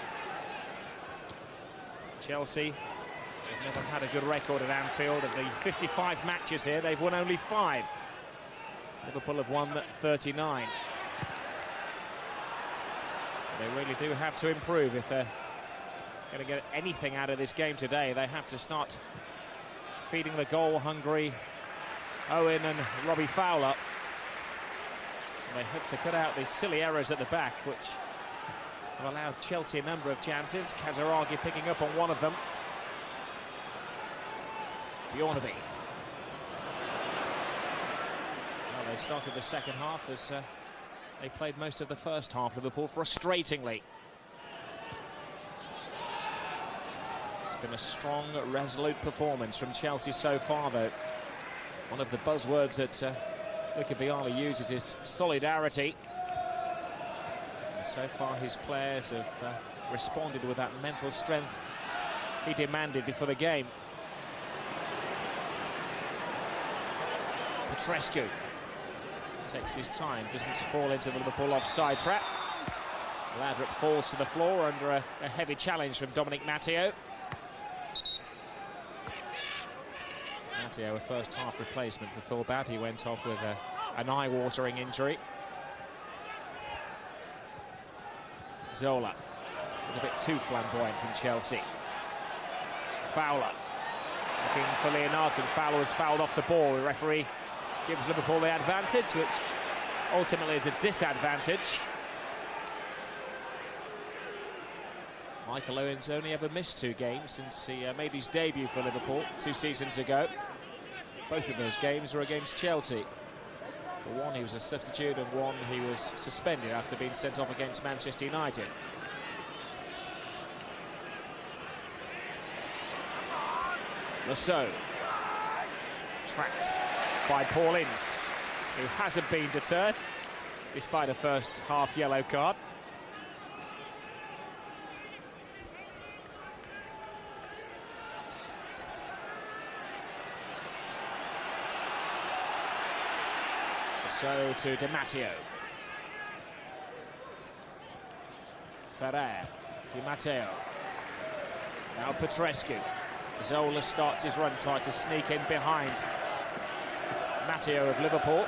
Chelsea, they've never had a good record at Anfield. Of the 55 matches here, they've won only 5. Liverpool have won 39. They really do have to improve if they're going to get anything out of this game today. They have to start feeding the goal-hungry Owen and Robbie Fowler. And they hope to cut out the silly errors at the back, which have allowed Chelsea a number of chances. Casiraghi picking up on one of them. Bjørnebye. Well, they started the second half as they played most of the first half, Liverpool, frustratingly. It's been a strong, resolute performance from Chelsea so far, though. One of the buzzwords that Vialli uses is solidarity. And so far, his players have responded with that mental strength he demanded before the game. Petrescu takes his time, doesn't fall into the Liverpool offside trap. Laudrup falls to the floor under a heavy challenge from Matteo. Matteo, a first-half replacement for Babb. He went off with an eye-watering injury. Zola, a little bit too flamboyant from Chelsea. Fowler, looking for Leonhardsen. Fowler was fouled off the ball. The referee gives Liverpool the advantage, which ultimately is a disadvantage. Michael Owen's only ever missed 2 games since he made his debut for Liverpool 2 seasons ago. Both of those games were against Chelsea. For one, he was a substitute, and one, he was suspended after being sent off against Manchester United. Saux. Trapped by Paul Ince, who hasn't been deterred, despite a first half yellow card. So to Matteo. Ferrer, Matteo. Now Petrescu. Zola starts his run, tried to sneak in behind Matteo of Liverpool.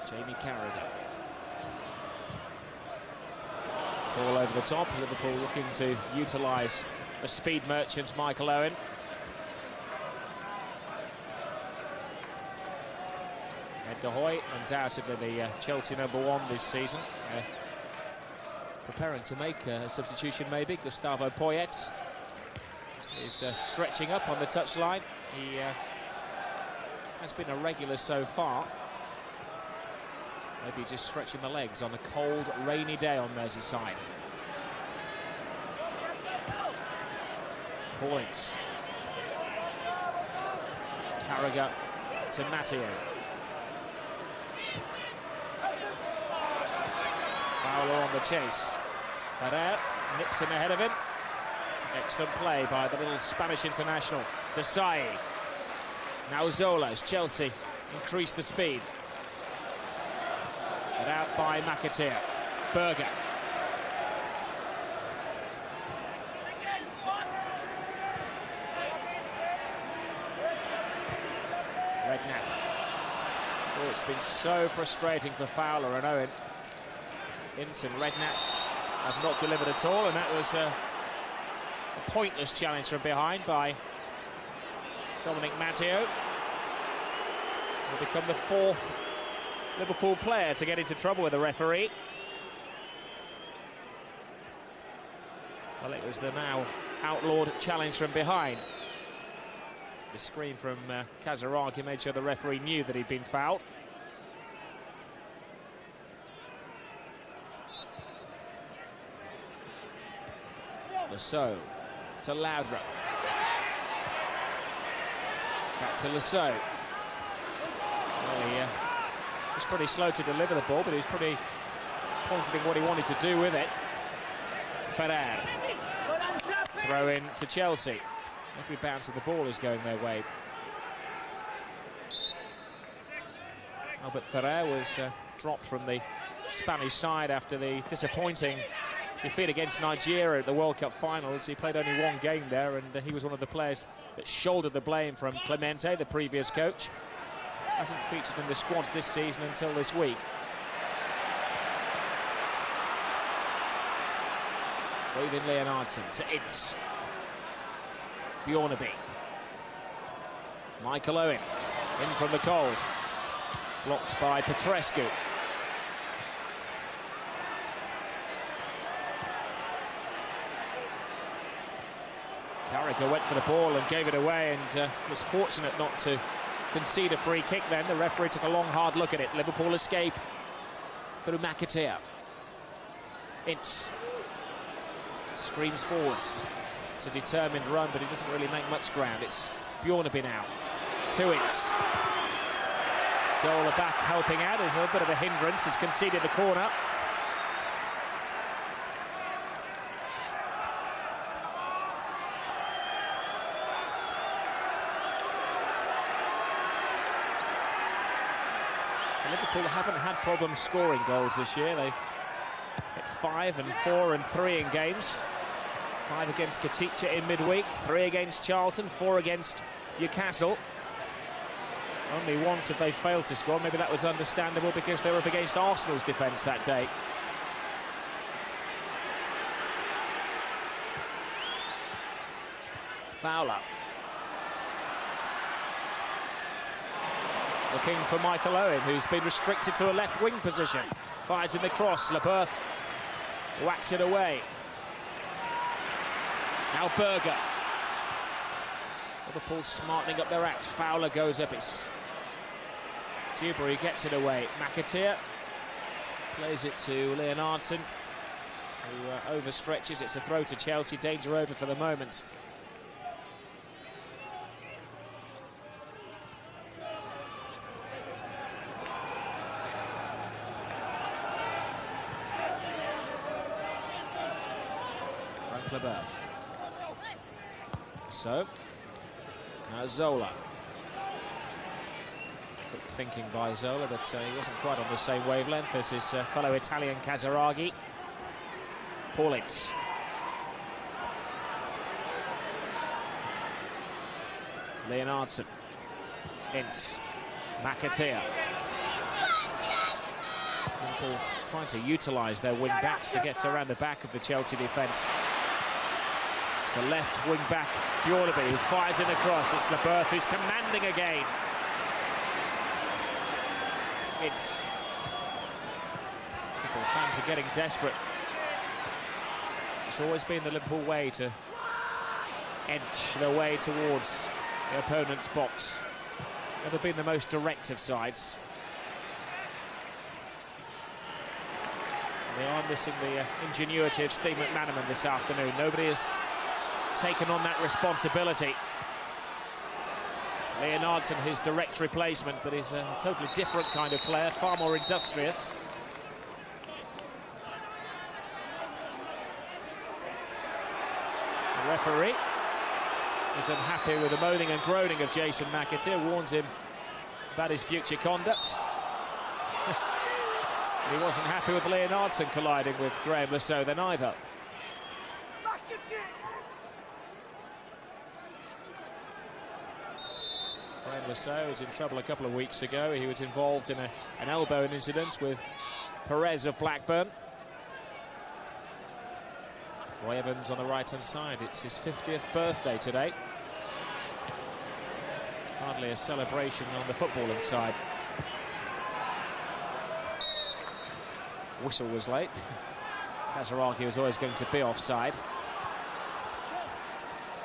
Jamie Carragher. Ball over the top. Liverpool looking to utilise the speed merchant Michael Owen. Goeij, undoubtedly the Chelsea #1 this season. Preparing to make a substitution maybe. Gustavo Poyet is stretching up on the touchline. He has been a regular so far. Maybe just stretching the legs on a cold, rainy day on Merseyside. Points. Carragher to Matteo. Fowler on the chase. Ferrer nips in ahead of him. Excellent play by the little Spanish international. Desailly. Now Zola as Chelsea increase the speed. Cut out by McAteer. Berger. Redknapp. Oh, it's been so frustrating for Fowler and Owen. Ince and Redknapp have not delivered at all, and that was a pointless challenge from behind by Dominic Matteo. Will become the 4th Liverpool player to get into trouble with the referee. Well, it was the now outlawed challenge from behind. The screen from Casiraghi made sure the referee knew that he'd been fouled. Saux to Laudrup. Back to Saux. Well, he was pretty slow to deliver the ball, but he was pretty pointed in what he wanted to do with it. Ferrer. Throw in to Chelsea. Every bounce of the ball is going their way. Oh, but Ferrer was dropped from the Spanish side after the disappointing defeat against Nigeria at the World Cup finals. He played only one game there, and he was one of the players that shouldered the blame from Clemente, the previous coach. Hasn't featured in the squads this season until this week. Leaving Leonhardsen to Ince. Bjørnebye. Michael Owen in from the cold. Blocked by Petrescu. Carragher went for the ball and gave it away, and was fortunate not to concede a free kick then. The referee took a long, hard look at it. Liverpool escape through McAteer. Ince screams forwards. It's a determined run, but he doesn't really make much ground. It's Bjørnebye now. To Ince. Zola back helping out. There's a bit of a hindrance. He's conceded the corner. Liverpool haven't had problems scoring goals this year. They've hit 5 and 4 and 3 in games. 5 against Katica in midweek, 3 against Charlton, 4 against Newcastle. Only once have they failed to score. Maybe that was understandable because they were up against Arsenal's defence that day. Fowler. Looking for Michael Owen, who's been restricted to a left wing position. Fires in the cross. Lebœuf whacks it away. Now Berger. Liverpool smartening up their act. Fowler goes up. It's Duberry gets it away. McAteer plays it to Leonhardsen. who overstretches. It's a throw to Chelsea, danger over for the moment. Lebœuf. So, now Zola. Quick thinking by Zola, but he wasn't quite on the same wavelength as his fellow Italian Casiraghi. Ince. Leonhardsen. Ince. McAteer. Liverpool trying to utilise their wing-backs to get around the back of the Chelsea defence. It's the left wing-back, Bjørnebye, who fires in the cross. It's Lebœuf who's commanding again. It's... Liverpool fans are getting desperate. It's always been the Liverpool way to edge their way towards the opponent's box. Never been the most direct of sides. They are missing the ingenuity of Steve McManaman this afternoon. Nobody has taken on that responsibility. Leonhardsen, his direct replacement, but he's a totally different kind of player, far more industrious. The referee is unhappy with the moaning and groaning of Jason McAteer, warns him about his future conduct. He wasn't happy with Leonhardsen colliding with Saux then either. Saux was in trouble a couple of weeks ago. He was involved in an elbow incident with Perez of Blackburn. Roy Evans on the right-hand side. It's his 50th birthday today. Hardly a celebration on the footballing side. Whistle was late. Casiraghi was always going to be offside.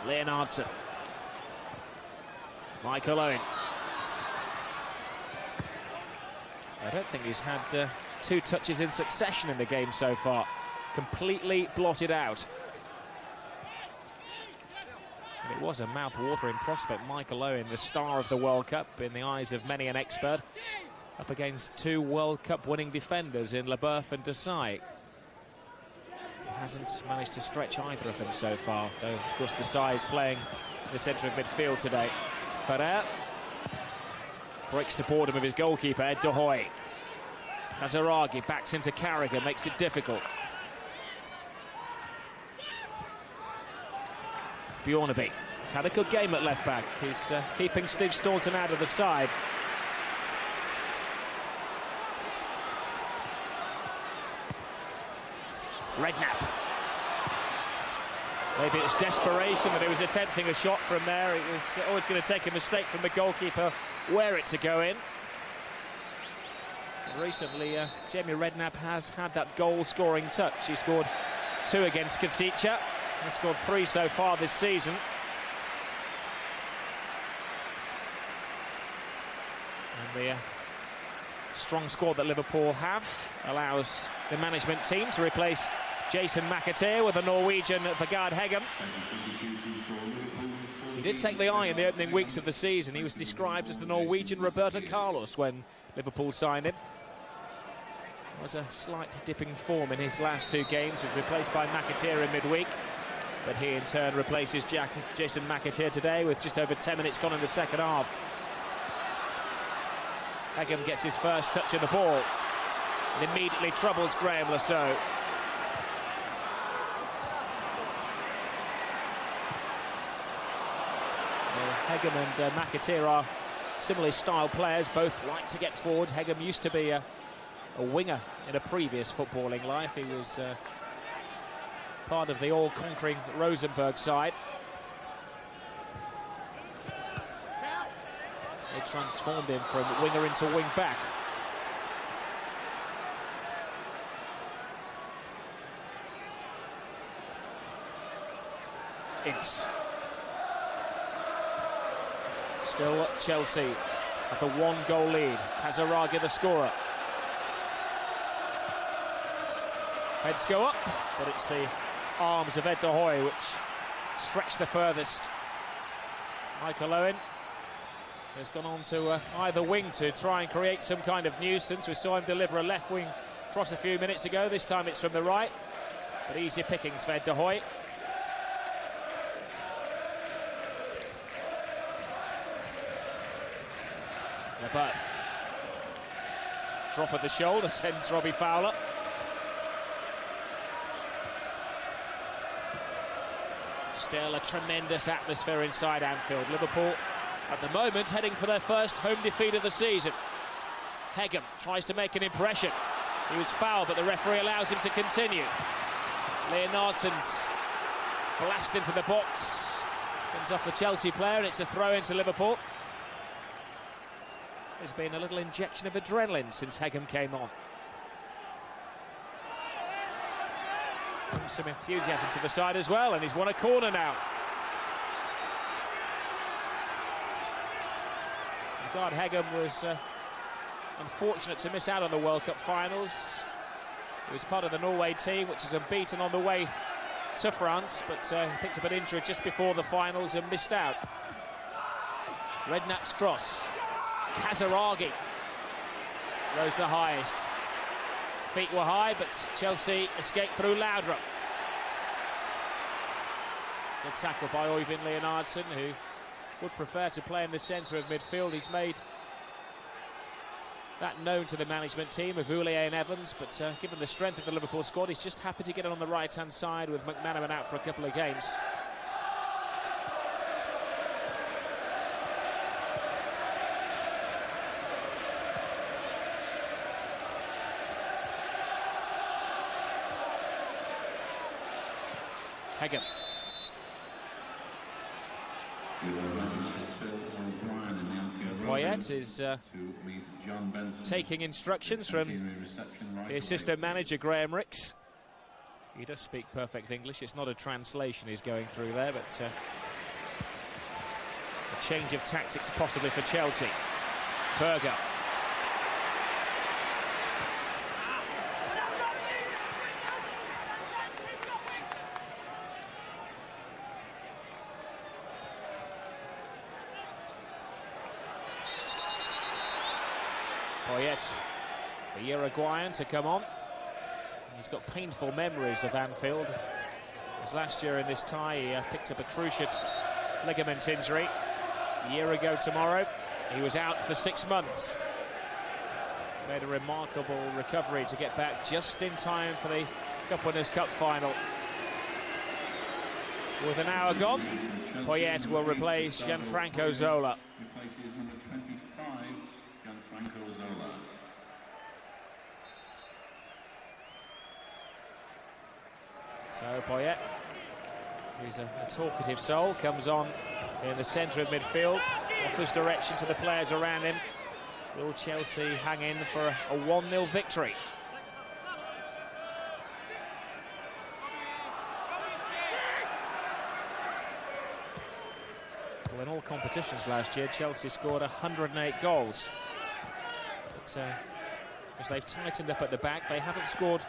Leonhardsen. Owen. I don't think he's had 2 touches in succession in the game so far. Completely blotted out. And it was a mouth-watering prospect. Owen, the star of the World Cup in the eyes of many an expert, up against 2 World Cup winning defenders in Lebœuf and Desailly. He hasn't managed to stretch either of them so far, though of course Desailly is playing in the centre of midfield today. Ferrer breaks the boredom of his goalkeeper, Goeij. Casiraghi backs into Carragher, makes it difficult. Bjørnebye has had a good game at left-back. He's keeping Steve Staunton out of the side. Redknapp. Maybe it's desperation that he was attempting a shot from there. It was always going to take a mistake from the goalkeeper where it to go in. Recently, Jamie Redknapp has had that goal-scoring touch. He scored 2 against Casiraghi. He's scored 3 so far this season. And the strong squad that Liverpool have allows the management team to replace Jason McAteer with the Norwegian Heggem. He did take the eye in the opening weeks of the season. He was described as the Norwegian Roberto Carlos when Liverpool signed him. There was a slight dip in form in his last 2 games. He was replaced by McAteer in midweek, but he in turn replaces Jason McAteer today with just over 10 minutes gone in the second half. Heggem gets his first touch of the ball and immediately troubles Saux. Heggem and McAteer are similarly styled players, both like to get forward. Heggem used to be a winger in a previous footballing life. He was part of the all-conquering Rosenborg side. They transformed him from winger into wing-back. Ince. Still Chelsea at the 1-goal lead. Casiraghi the scorer. Heads go up, but it's the arms of Ed de Goeij which stretch the furthest. Michael Owen has gone on to either wing to try and create some kind of nuisance. We saw him deliver a left wing cross a few minutes ago. This time it's from the right, but easy pickings for Ed de Goeij. Lebœuf. Drop of the shoulder sends Robbie Fowler. Still a tremendous atmosphere inside Anfield. Liverpool at the moment heading for their first home defeat of the season. Heggem tries to make an impression. He was fouled, but the referee allows him to continue. Leonhardsen's blast into the box. Comes off the Chelsea player, and it's a throw into Liverpool. There's been a little injection of adrenaline since Heggem came on. Some enthusiasm to the side as well, and he's won a corner now. God, Heggem was unfortunate to miss out on the World Cup finals. He was part of the Norway team, which is unbeaten on the way to France, but he picked up an injury just before the finals and missed out. Redknapp's cross. Casiraghi rose the highest. Feet were high, but Chelsea escaped through Laudrup. Good tackle by Owen Leonhardsen, who would prefer to play in the centre of midfield. He's made that known to the management team of Houllier and Evans, but given the strength of the Liverpool squad, he's just happy to get it on the right-hand side with McManaman out for a couple of games. Heggem. Poyet is taking instructions from the assistant manager, Graham Ricks. He does speak perfect English. It's not a translation he's going through there, but a change of tactics possibly for Chelsea. Berger. Poyet, the Uruguayan, to come on. He's got painful memories of Anfield. As last year in this tie, he picked up a cruciate ligament injury. A year ago tomorrow, he was out for 6 months. Made a remarkable recovery to get back just in time for the Cup Winners' Cup final. With an hour gone, Poyet will replace Gianfranco Zola. So Poyet, who's a talkative soul, comes on in the centre of midfield, offers direction to the players around him. Will Chelsea hang in for a 1-0 victory? Well, in all competitions last year, Chelsea scored 108 goals. But as they've tightened up at the back, they haven't scored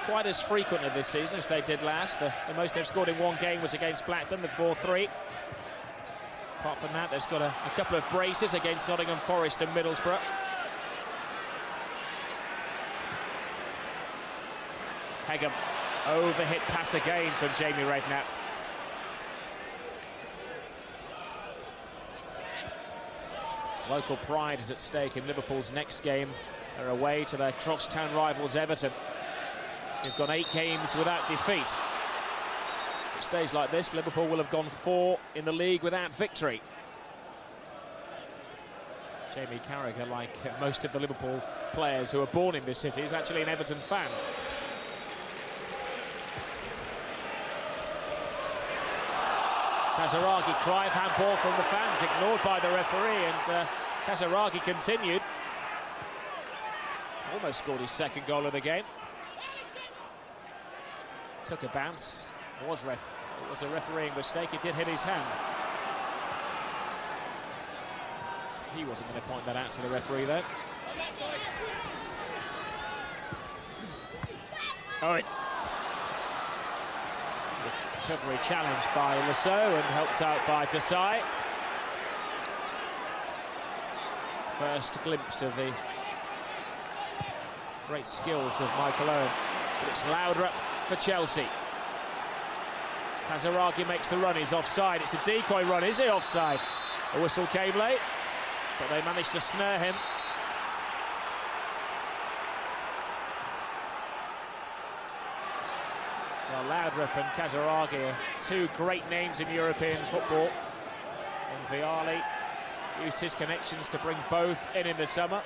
quite as frequently this season as they did last. The most they've scored in one game was against Blackburn, the 4-3. Apart from that, they've got a couple of braces against Nottingham Forest and Middlesbrough. Heggem, overhit pass again from Jamie Redknapp. Local pride is at stake in Liverpool's next game. They're away to their crosstown rivals Everton. They've gone 8 games without defeat. If it stays like this, Liverpool will have gone 4 in the league without victory. Jamie Carragher, like most of the Liverpool players who are born in this city, is actually an Everton fan. Casiraghi, Clive handball from the fans, ignored by the referee, and Casiraghi continued. Almost scored his second goal of the game. Took a bounce. It was a refereeing mistake. It did hit his hand. He wasn't going to point that out to the referee, though. Owen. Recovery challenged by Saux and helped out by Desailly. First glimpse of the great skills of Michael Owen. But it's Laudrup for Chelsea. Casiraghi makes the run, he's offside. It's a decoy run, is he offside? A whistle came late, but they managed to snare him. Well, Laudrup and Casiraghi are two great names in European football. And Vialli used his connections to bring both in the summer.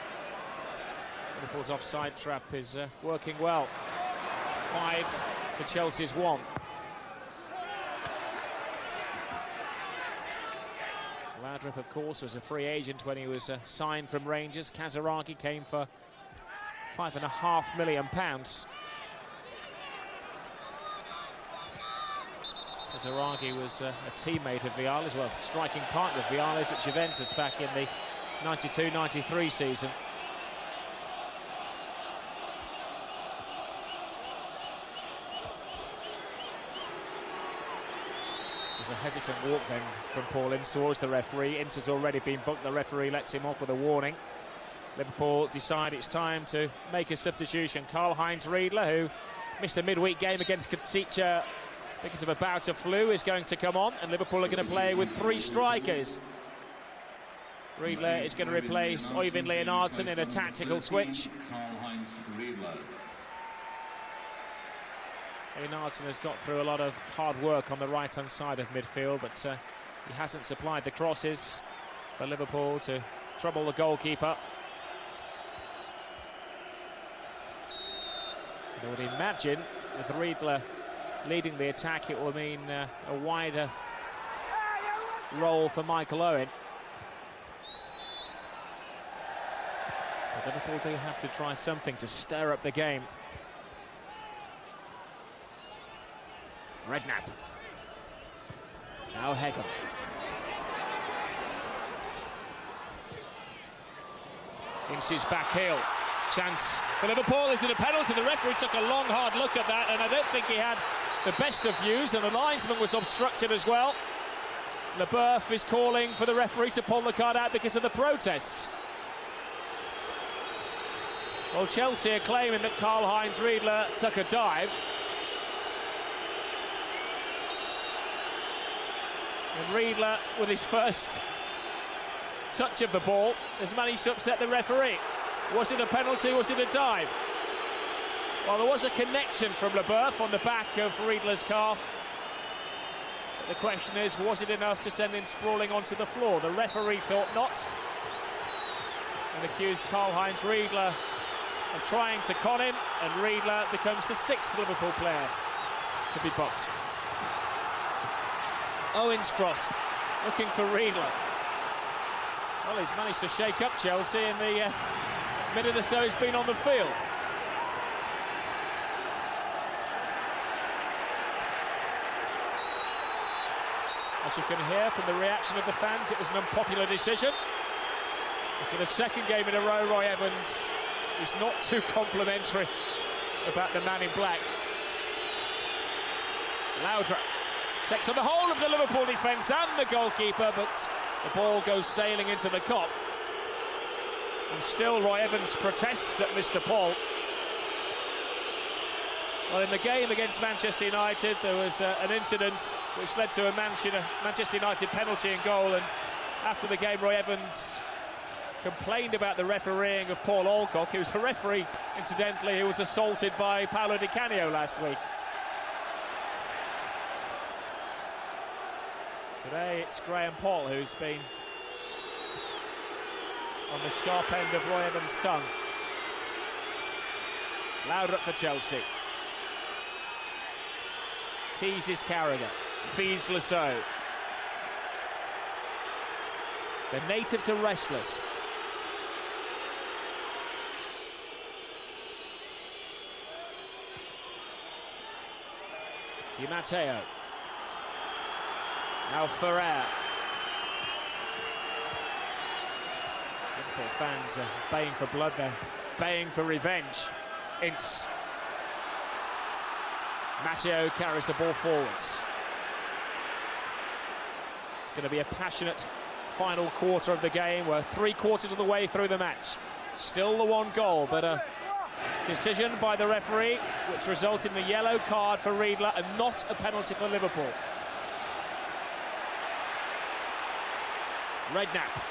Liverpool's offside trap is working well. 5 to Chelsea's 1. Laudrup, of course, was a free agent when he was signed from Rangers. Casiraghi came for £5.5 million. Casiraghi was a teammate of Vialli's, well, striking partner of Vialli's at Juventus back in the 92-93 season. There's a hesitant walk then from Paul Ince towards the referee. Ince has already been booked. The referee lets him off with a warning. Liverpool decide it's time to make a substitution. Karl-Heinz Riedle, who missed the midweek game against Casiraghi because of a bout of flu, is going to come on, and Liverpool are going to play with 3 strikers. Riedle is going to replace Owen Leonhardsen in a tactical switch. Leonhardsen has got through a lot of hard work on the right-hand side of midfield, but he hasn't supplied the crosses for Liverpool to trouble the goalkeeper. I would imagine with Riedle leading the attack, it will mean a wider role for Michael Owen. But Liverpool do have to try something to stir up the game. Redknapp. Now Heggem. Ince's back heel. Chance for Liverpool. Is it a penalty? The referee took a long, hard look at that, and I don't think he had the best of views, and the linesman was obstructed as well. Lebœuf is calling for the referee to pull the card out because of the protests. Well, Chelsea are claiming that Karl-Heinz Riedle took a dive. And Riedle, with his first touch of the ball, has managed to upset the referee. Was it a penalty? Was it a dive? Well, there was a connection from Lebœuf on the back of Riedle's calf. But the question is, was it enough to send him sprawling onto the floor? The referee thought not, and accused Karl-Heinz Riedle of trying to con him, and Riedle becomes the 6th Liverpool player to be booked. Owen's cross, looking for Riedle. Well, he's managed to shake up Chelsea in the minute or so he's been on the field. As you can hear from the reaction of the fans, it was an unpopular decision. For the 2nd game in a row, Roy Evans is not too complimentary about the man in black. Laudrup takes on the whole of the Liverpool defence and the goalkeeper, but the ball goes sailing into the cop. And still Roy Evans protests at Mr. Paul. Well, in the game against Manchester United, there was an incident which led to a Manchester United penalty in goal, and after the game, Roy Evans complained about the refereeing of Paul Alcock. He was the referee, incidentally, who was assaulted by Paolo Di Canio last week. Today it's Graham Poll who's been on the sharp end of Roy Evans' tongue. Laudrup for Chelsea. Teases Carragher, feeds Saux. The natives are restless. Matteo. Now Ferrer. Liverpool fans are baying for blood there, baying for revenge. Ince. Matteo carries the ball forwards. It's going to be a passionate final quarter of the game. We're 3/4 of the way through the match. Still the one goal, but a decision by the referee which resulted in a yellow card for Riedle and not a penalty for Liverpool. Redknapp.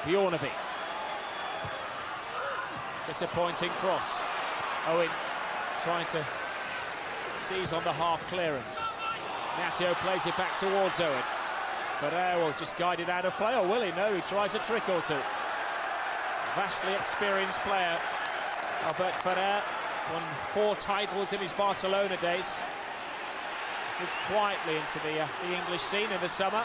Bjørnebye. Disappointing cross. Owen trying to seize on the half clearance. Matteo plays it back towards Owen. Ferrer will just guide it out of play, or will he? No, he tries a trick or two. Vastly experienced player, Albert Ferrer, won 4 titles in his Barcelona days. Moved quietly into the English scene in the summer.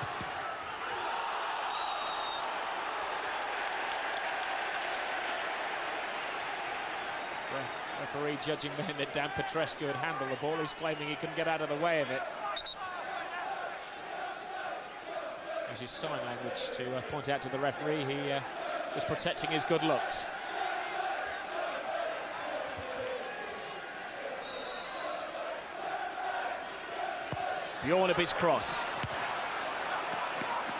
Referee judging then that Dan Petrescu had handled the ball. He's claiming he couldn't get out of the way of it. There's his sign language to point out to the referee he was protecting his good looks. Bjørnebye's cross.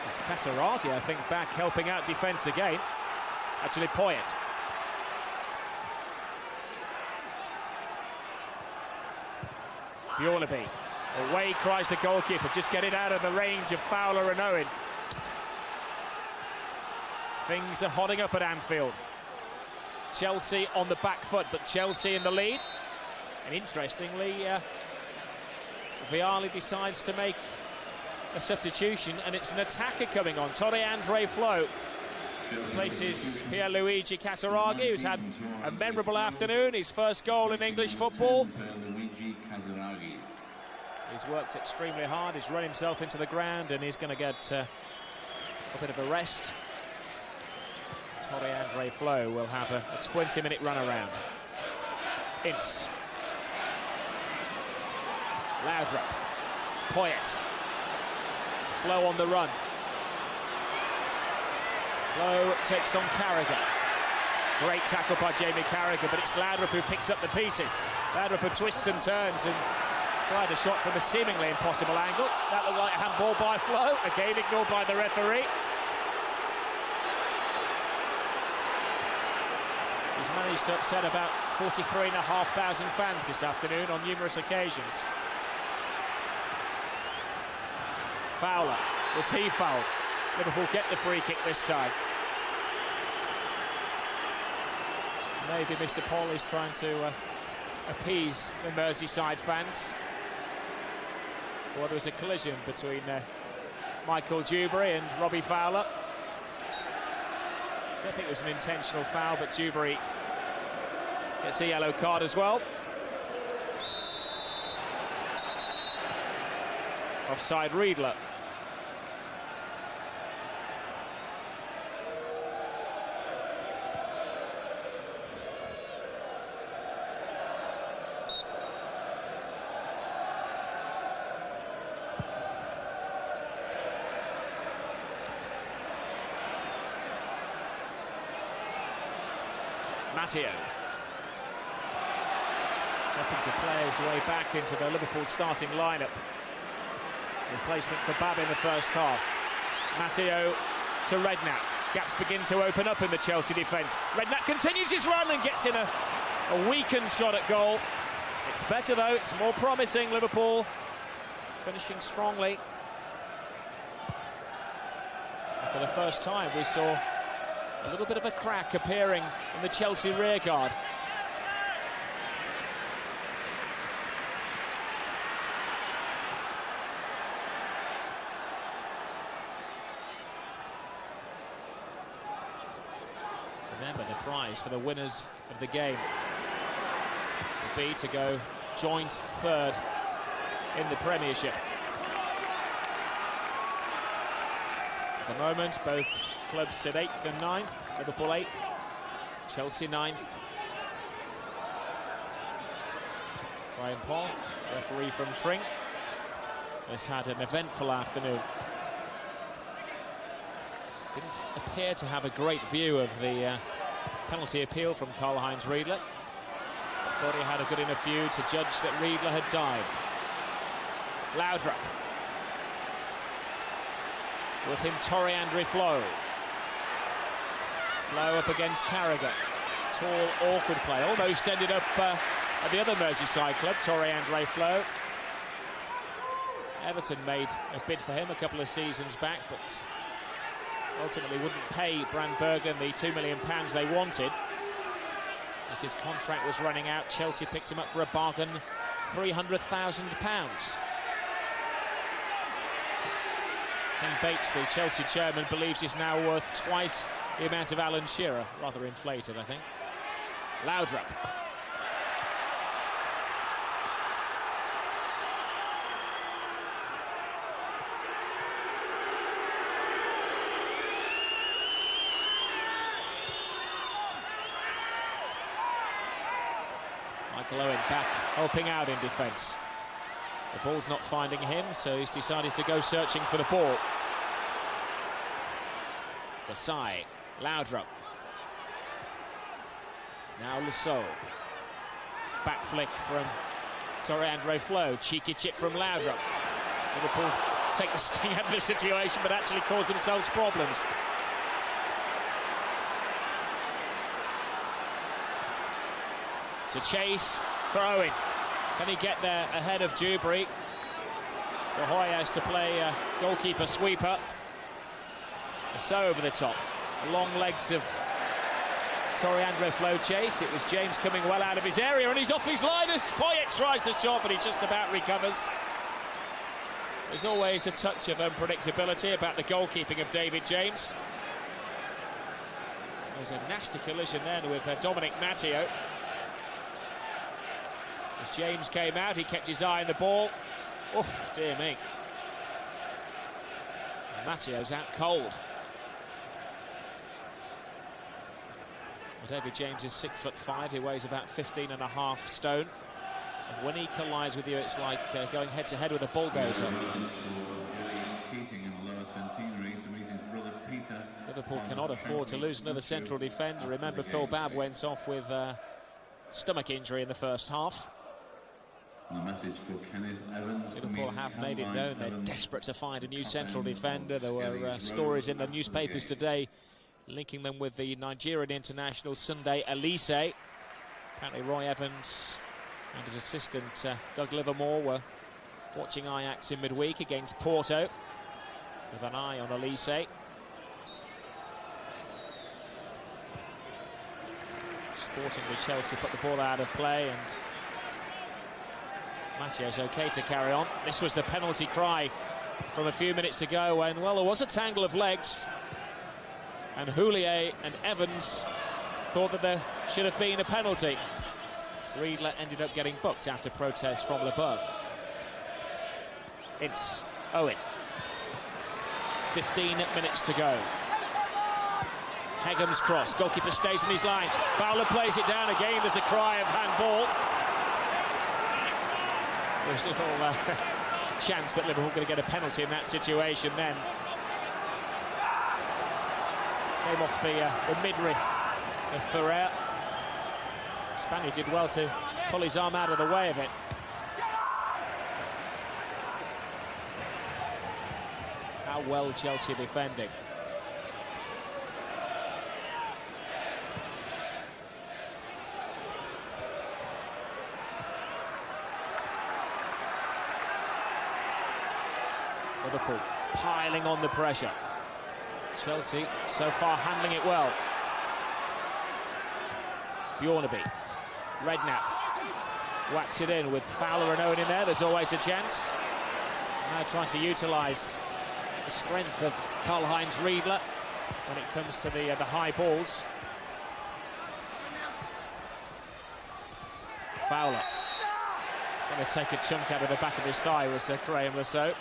It's Casiraghi, I think, back helping out defence again. Actually, Poyet. Bjørnebye. Away cries the goalkeeper. Just get it out of the range of Fowler and Owen. Things are hotting up at Anfield. Chelsea on the back foot, but Chelsea in the lead. And interestingly, Vialli decides to make a substitution, and it's an attacker coming on. Torre Flo replaces Pierluigi Casiraghi, who's had a memorable afternoon, his first goal in English football. He's worked extremely hard, he's run himself into the ground, and he's going to get a bit of a rest. Torre Flo will have a 20-minute run around. Ince. Laudrup. Poyet. Flo on the run. Flo takes on Carragher. Great tackle by Jamie Carragher, but it's Laudrup who picks up the pieces. Laudrup who twists and turns and tried a shot from a seemingly impossible angle. That looked like a handball by Flo, again ignored by the referee. He's managed to upset about 43,500 fans this afternoon on numerous occasions. Fowler, was he fouled? Liverpool get the free kick this time. Maybe Mr. Paul is trying to appease the Merseyside fans. Well, there was a collision between Michael Duberry and Robbie Fowler. I don't think it was an intentional foul, but Duberry gets a yellow card as well. Offside Riedle. Matteo. Hoping to play his way back into the Liverpool starting lineup. Replacement for Babb in the first half. Matteo to Redknapp. Gaps begin to open up in the Chelsea defence. Redknapp continues his run and gets in a weakened shot at goal. It's better though, it's more promising. Liverpool finishing strongly. And for the first time we saw a little bit of a crack appearing in the Chelsea rearguard. Remember, the prize for the winners of the game will be to go joint third in the Premiership. At the moment, both clubs sit 8th and 9th. Liverpool 8th, Chelsea 9th. Brian Paul, referee from Tring, has had an eventful afternoon. Didn't appear to have a great view of the penalty appeal from Karl-Heinz Riedle. Thought he had a good enough view to judge that Riedle had dived. Laudrup. With him, Torre Flo. Flo up against Carragher. Tall, awkward play. Almost ended up at the other Merseyside club, Torre Flo. Everton made a bid for him a couple of seasons back, but ultimately wouldn't pay Berger the £2 million they wanted. As his contract was running out, Chelsea picked him up for a bargain, £300,000. Ken Bates, the Chelsea chairman, believes he's now worth twice the amount of Alan Shearer. Rather inflated, I think. Laudrup. Owen back, helping out in defence. The ball's not finding him, so he's decided to go searching for the ball. Desailly, Laudrup. Now Saux. Back flick from Torre Flo. Cheeky chip from Laudrup. Liverpool take the sting out of the situation, but actually cause themselves problems. It's a chase for Owen. Can he get there ahead of Duberry? Goeij has to play goalkeeper sweeper. So over the top. The long legs of Torre Flo chase. It was James coming well out of his area, and he's off his line as Poyet tries the shot, but he just about recovers. There's always a touch of unpredictability about the goalkeeping of David James. There's a nasty collision then with Dominic Matteo. As James came out, he kept his eye on the ball. Oh, dear me. And Matteo's out cold. Well, David James is 6'5". He weighs about 15.5 stone. And when he collides with you, it's like going head-to-head with a bulldozer. Liverpool cannot afford to lose another central defender. Remember, Phil Babb went off with stomach injury in the first half. And a message for Kenneth Evans. Liverpool have made it known they're desperate to find a new central defender. There were stories in the newspapers today linking them with the Nigerian international Sunday Elise. Apparently Roy Evans and his assistant Doug Livermore were watching Ajax in midweek against Porto with an eye on Elise. Sportingly, Chelsea put the ball out of play, and Matteo's okay to carry on. This was the penalty cry from a few minutes ago when, well, there was a tangle of legs, and Houllier and Evans thought that there should have been a penalty. Riedle ended up getting booked after protest from Lebœuf. Ince, Owen. 15 minutes to go. Heggem's cross, goalkeeper stays in his line. Fowler plays it down again, there's a cry of handball. There's little chance that Liverpool are going to get a penalty in that situation then. Came off the midriff of Ferrer. The Spaniard did well to pull his arm out of the way of it. How well Chelsea defending. Liverpool piling on the pressure. Chelsea so far handling it well. Bjørnebye, Redknapp whacks it in with Fowler and Owen in there. There's always a chance. Now trying to utilise the strength of Karl-Heinz Riedle when it comes to the high balls. Fowler going to take a chunk out of the back of his thigh was Graham Saux.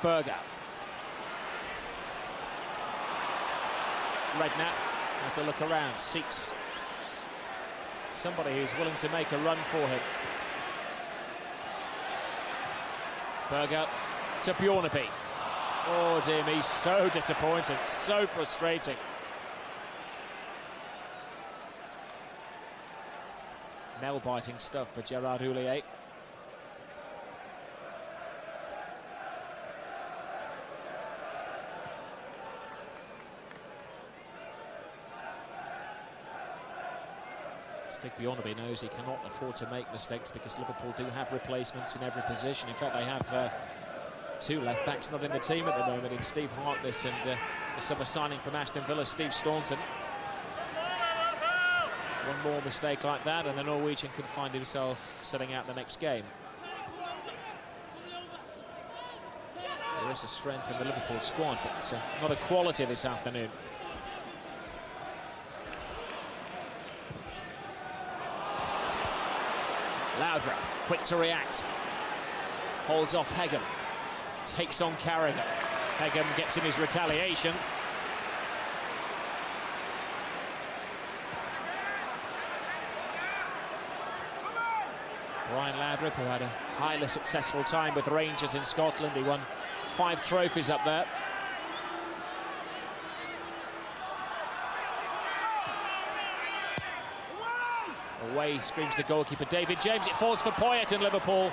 Berger. Redknapp has a look around, seeks somebody who's willing to make a run for him. Berger to Bjørnebye. Oh dear me, so disappointing, so frustrating. nail-biting stuff for Gerard Houllier. Bjørnebye knows he cannot afford to make mistakes because Liverpool do have replacements in every position. In fact, they have two left-backs not in the team at the moment, in Steve Harkness and the summer signing from Aston Villa, Steve Staunton. One more mistake like that and the Norwegian could find himself setting out the next game. There is a strength in the Liverpool squad, but not a quality this afternoon. Laudrup, quick to react, holds off Heggem, takes on Carragher. Heggem gets in his retaliation. Brian Laudrup, who had a highly successful time with Rangers in Scotland, he won 5 trophies up there. Away screams the goalkeeper David James. It falls for Poyet in Liverpool.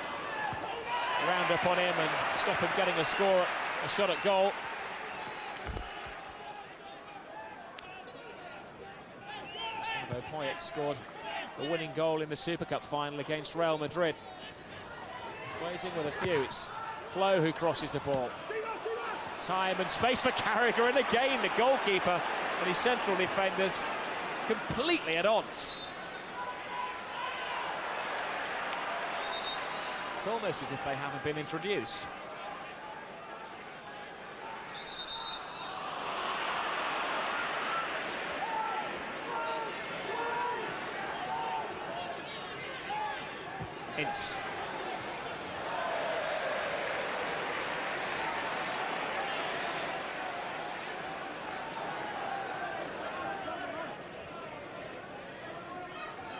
Round up on him and stop him getting a score, a shot at goal. Gustavo Poyet scored the winning goal in the Super Cup final against Real Madrid. Plays in with a few. It's Flo who crosses the ball. Time and space for Carragher, and again the goalkeeper and his central defenders completely at odds. It's almost as if they haven't been introduced. Ince.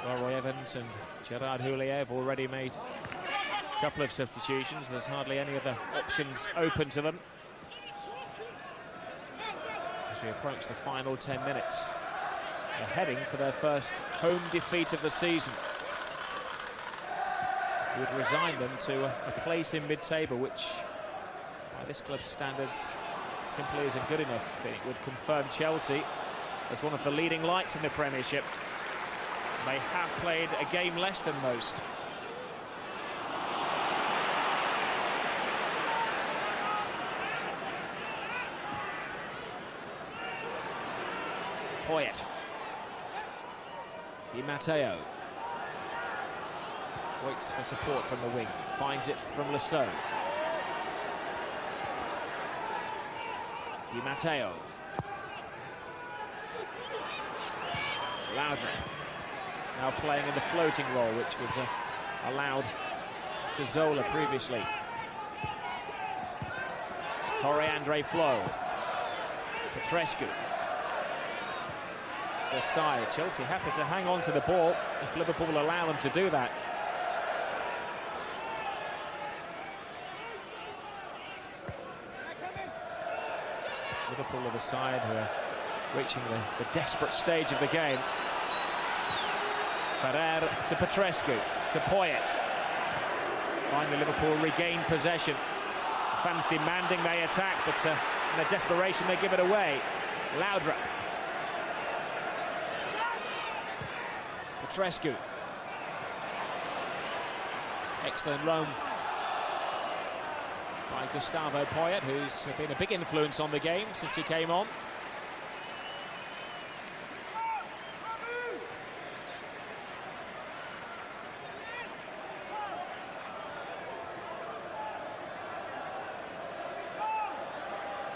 Well, Roy Evans and Gerard Houllier have already made a couple of substitutions. There's hardly any other options open to them as we approach the final 10 minutes. They're heading for their first home defeat of the season. It would resign them to a place in mid-table, which, by this club's standards, simply isn't good enough. It would confirm Chelsea as one of the leading lights in the Premiership. They have played a game less than most. Poyet. Matteo. Waits for support from the wing. Finds it from Saux. Matteo. Laudrup. Now playing in the floating role, which was allowed to Zola previously. Torre Flo. Petrescu. Desailly. Chelsea happy to hang on to the ball if Liverpool will allow them to do that. Liverpool are the side who are reaching the desperate stage of the game. Ferrer to Petrescu, to Poyet. Finally, Liverpool regain possession. Fans demanding they attack, but in their desperation they give it away. Laudrup. Petrescu. Excellent roam by Gustavo Poyet, who's been a big influence on the game since he came on.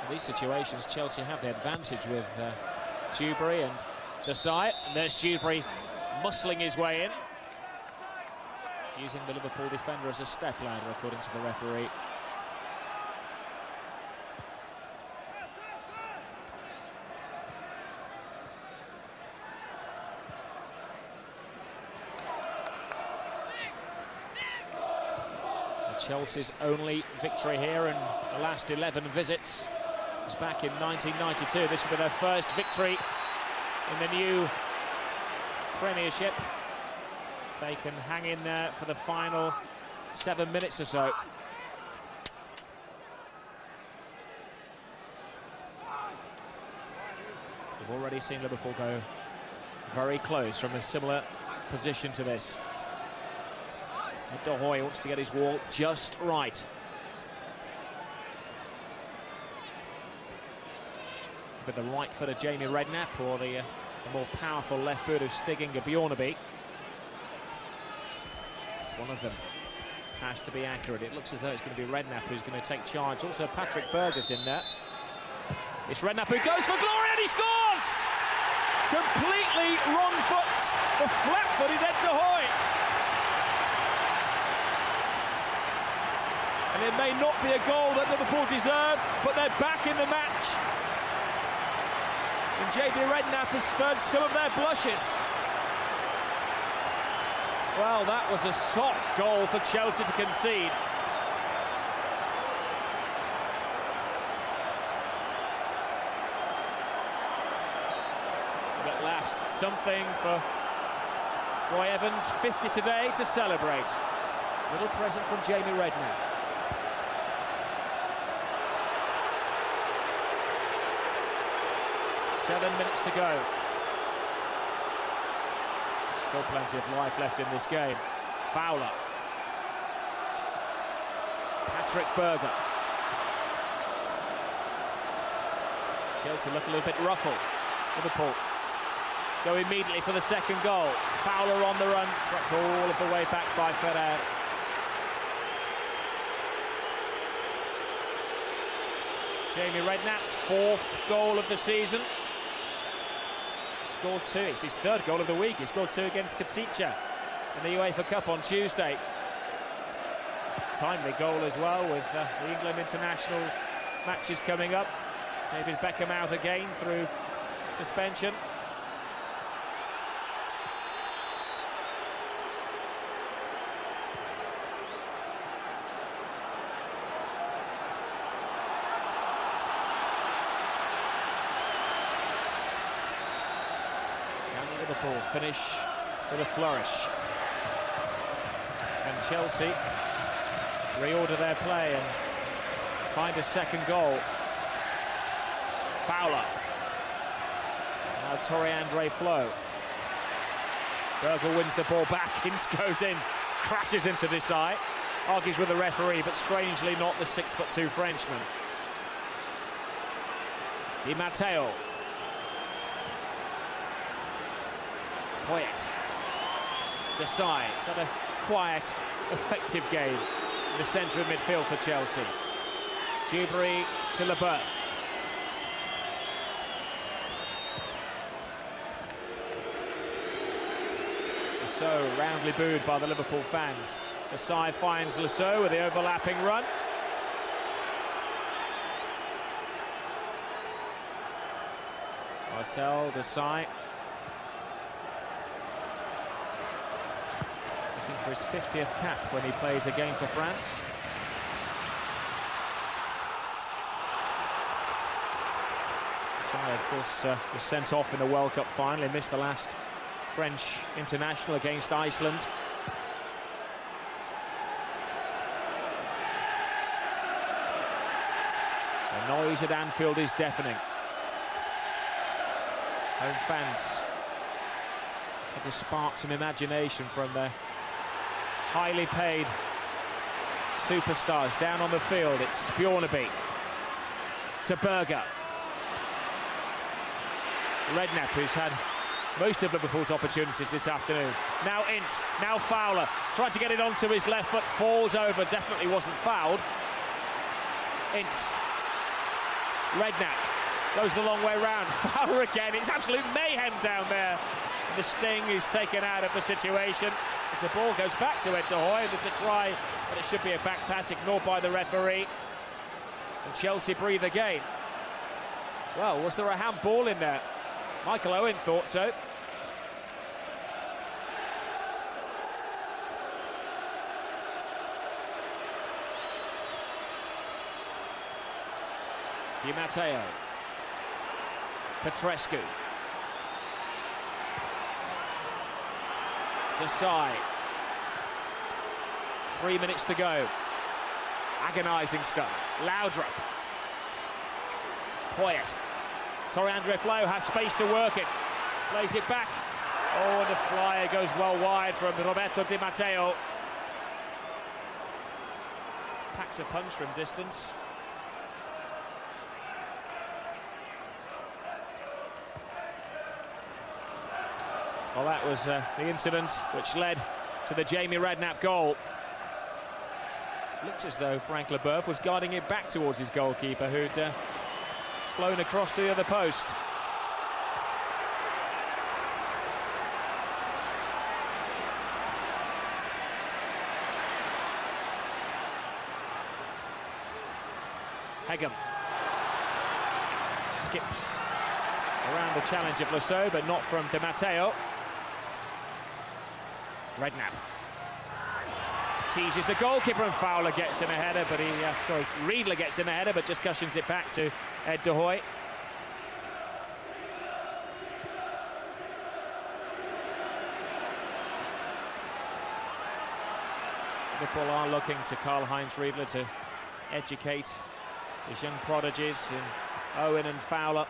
In these situations, Chelsea have the advantage with Duberry and Desailly. And there's Duberry muscling his way in, using the Liverpool defender as a stepladder, according to the referee. Chelsea's only victory here in the last 11 visits was back in 1992. This will be their first victory in the new Premiership they can hang in there for the final 7 minutes or so. We've already seen Liverpool go very close from a similar position to this. Goeij wants to get his wall just right. With the right foot of Jamie Redknapp or the more powerful left boot of Bjørnebye. One of them has to be accurate. It looks as though it's going to be Redknapp who's going to take charge. Also, Berger's in there. It's Redknapp who goes for glory and he scores! Completely wrong foot, the flat-footed Goeij. And it may not be a goal that Liverpool deserve, but they're back in the match. And JB Redknapp has spurred some of their blushes. Well, that was a soft goal for Chelsea to concede. But at last, something for Roy Evans, 50 today, to celebrate. Little present from Jamie Redknapp. Seven minutes to go. Still plenty of life left in this game. Fowler. Berger. Chelsea look a little bit ruffled. Liverpool go immediately for the second goal. Fowler on the run, tracked all of the way back by Ferrer. Jamie Redknapp's 4th goal of the season. Scored 2. It's his 3rd goal of the week. He scored 2 against Casiraghi in the UEFA Cup on Tuesday. Timely goal as well with the England international matches coming up. Maybe Beckham out again through suspension. Liverpool finish with a flourish, and Chelsea reorder their play and find a second goal. Fowler, now Torre Flo. Berger wins the ball back. Ince goes in, crashes into Desailly, argues with the referee, but strangely not the 6'2" Frenchman. Matteo. Poyet. Desailly. It's had a quiet, effective game in the centre of midfield for Chelsea. Duberry to Lebœuf. Saux roundly booed by the Liverpool fans. Desailly finds Saux with the overlapping run. Desailly. For his 50th cap when he plays a game for France. Desailly, of course, was sent off in the World Cup final. He missed the last French international against Iceland. The noise at Anfield is deafening. Home fans had to spark some imagination from their highly paid superstars down on the field. It's Bjørnebye to Berger. Redknapp, who's had most of Liverpool's opportunities this afternoon. Now Ince, now Fowler, tried to get it onto his left foot, falls over, definitely wasn't fouled. Ince. Redknapp goes the long way round. Fowler again. It's absolute mayhem down there. And the sting is taken out of the situation as the ball goes back to Goeij. There's a cry that it should be a back pass, ignored by the referee. And Chelsea breathe again. Well, was there a handball in there? Michael Owen thought so. Matteo. Petrescu. Desailly. 3 minutes to go. Agonising stuff. Laudrup. Poyet. Torre Flo has space to work it. Plays it back. Oh, and the flyer goes well wide from Roberto Di Matteo. Packs a punch from distance. Well, that was the incident which led to the Jamie Redknapp goal. Looks as though Frank Lebœuf was guiding it back towards his goalkeeper, who'd flown across to the other post. Heggem skips around the challenge of Saux, but not from Di Matteo. Redknapp teases the goalkeeper, and Fowler gets him a header, but Riedle gets him a header, but just cushions it back to Ed de Goeij. Liverpool are looking to Karl-Heinz Riedle to educate his young prodigies in Owen and Fowler.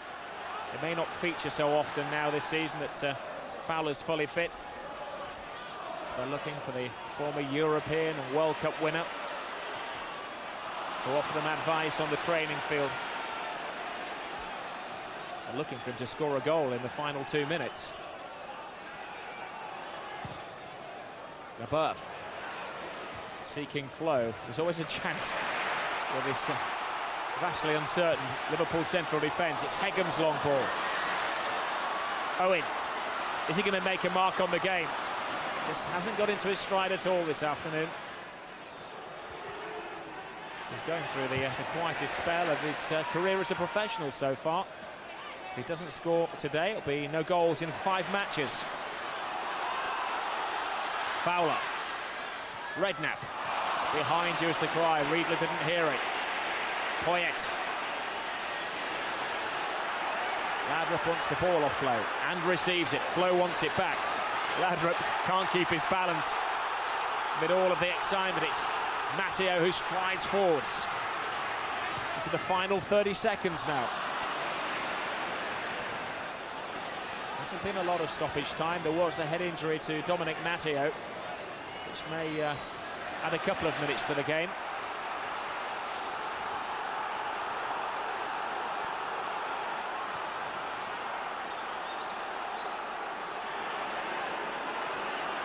They may not feature so often now this season that Fowler's fully fit. They're looking for the former European and World Cup winner to offer them advice on the training field. They're looking for him to score a goal in the final 2 minutes. Lebœuf seeking flow. There's always a chance with this vastly uncertain Liverpool central defence. It's Heggem's long ball. Owen, is he going to make a mark on the game? Just hasn't got into his stride at all this afternoon. He's going through the quietest spell of his career as a professional so far. If he doesn't score today, it'll be no goals in 5 matches. Fowler. Redknapp. Behind you is the cry. Riedle didn't hear it. Poyet. Laudrup wants the ball off Flo and receives it. Flo wants it back. Laudrup can't keep his balance amid all of the excitement. It's Matteo who strides forwards into the final 30 seconds now. Hasn't been a lot of stoppage time. There was the head injury to Dominic Matteo, which may add a couple of minutes to the game.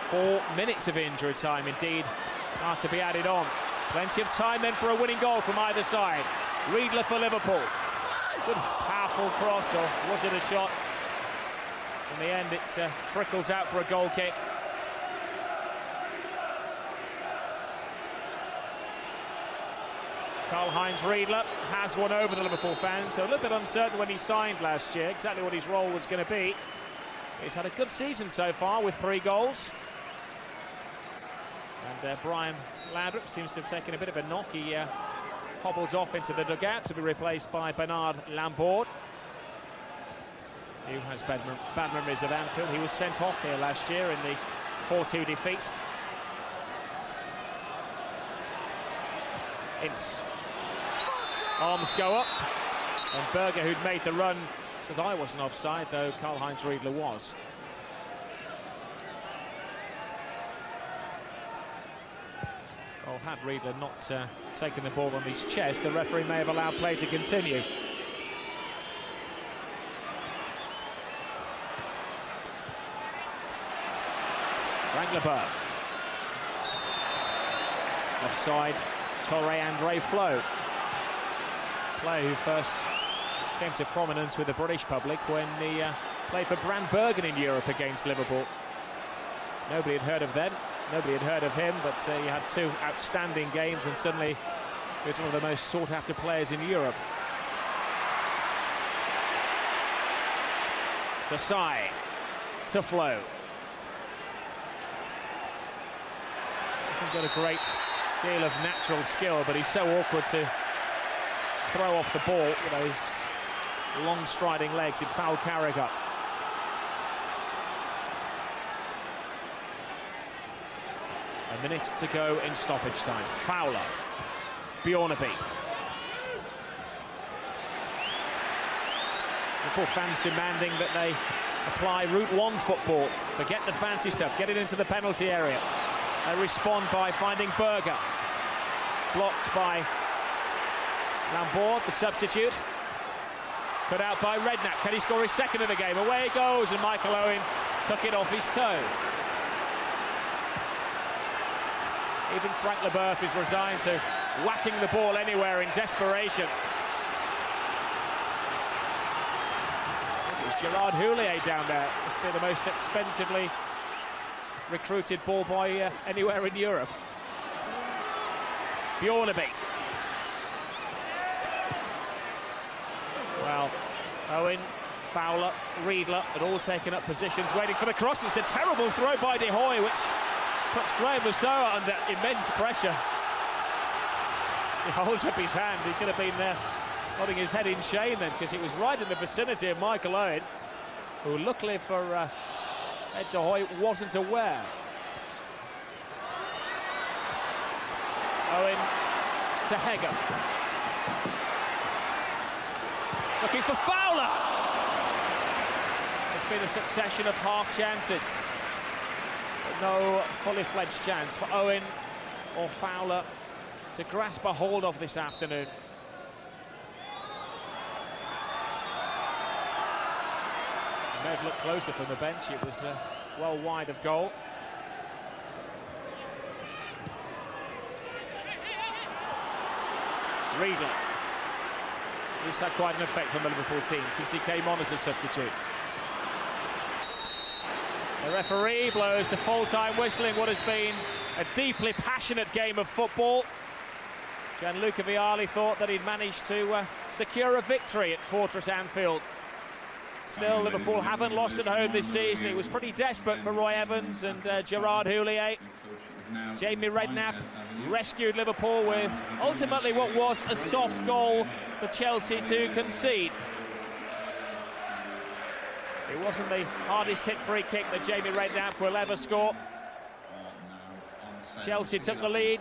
Four minutes of injury time, indeed, are to be added on. Plenty of time then for a winning goal from either side. Riedle for Liverpool. Good, powerful cross, or was it a shot? In the end, it trickles out for a goal kick. Karl-Heinz Riedle has won over the Liverpool fans. They're a little bit uncertain when he signed last year, exactly what his role was going to be. He's had a good season so far with 3 goals. And Brian Laudrup seems to have taken a bit of a knock. He hobbles off into the dugout to be replaced by Bernard Lambourde, who has bad memories of Anfield. He was sent off here last year in the 4-2 defeat. Ince. Arms go up. And Berger, who'd made the run, says I wasn't offside, though Karl-Heinz Riedle was. Well, had Riedle not taken the ball on his chest, the referee may have allowed play to continue. Lebœuf. Offside, Torre Flo. Player who first came to prominence with the British public when he played for Berger in Europe against Liverpool. Nobody had heard of them, nobody had heard of him, but he had 2 outstanding games, and suddenly he was one of the most sought-after players in Europe. Desailly to Flo. Hasn't got a great deal of natural skill, but he's so awkward to throw off the ball with those long striding legs. It fouled Carragher. A minute to go in stoppage time. Fowler. Bjørnebye. Liverpool fans demanding that they apply Route 1 football. Forget the fancy stuff. Get it into the penalty area. They respond by finding Berger. Blocked by Lambourde, the substitute. Put out by Redknapp. Can he score his second of the game? Away he goes, and Michael Owen took it off his toe. Even Frank Lebœuf is resigned to whacking the ball anywhere in desperation. It was Houllier down there. Must be the most expensively recruited ball boy anywhere in Europe. Bjørnebye. Well, Owen, Fowler, Riedle had all taken up positions waiting for the cross. It's a terrible throw by Goeij, which puts Graham Soaux under immense pressure. He holds up his hand. He could have been nodding his head in shame then, because it was right in the vicinity of Michael Owen, who luckily for Goeij wasn't aware. Owen to Heggem. Looking for Fowler. It's been a succession of half chances, but no fully fledged chance for Owen or Fowler to grasp a hold of this afternoon. He may have looked closer from the bench. It was well wide of goal. Riedle. He's had quite an effect on the Liverpool team since he came on as a substitute. The referee blows the full-time whistle in what has been a deeply passionate game of football. Gianluca Vialli thought that he'd managed to secure a victory at Fortress Anfield. Still, Liverpool haven't lost at home this season. It was pretty desperate for Roy Evans and Houllier. Jamie Redknapp rescued Liverpool with ultimately what was a soft goal for Chelsea to concede. It wasn't the hardest hit free kick that Jamie Redknapp will ever score. Chelsea took the lead.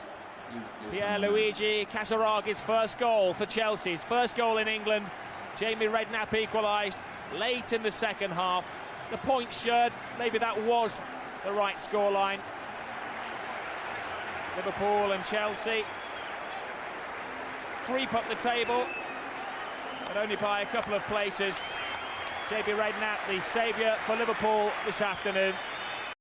Pierluigi Casiraghi's first goal for Chelsea's first goal in England. Jamie Redknapp equalised late in the second half. The point showed maybe that was the right scoreline. Liverpool and Chelsea creep up the table, but only by a couple of places. Jamie Redknapp, the saviour for Liverpool this afternoon.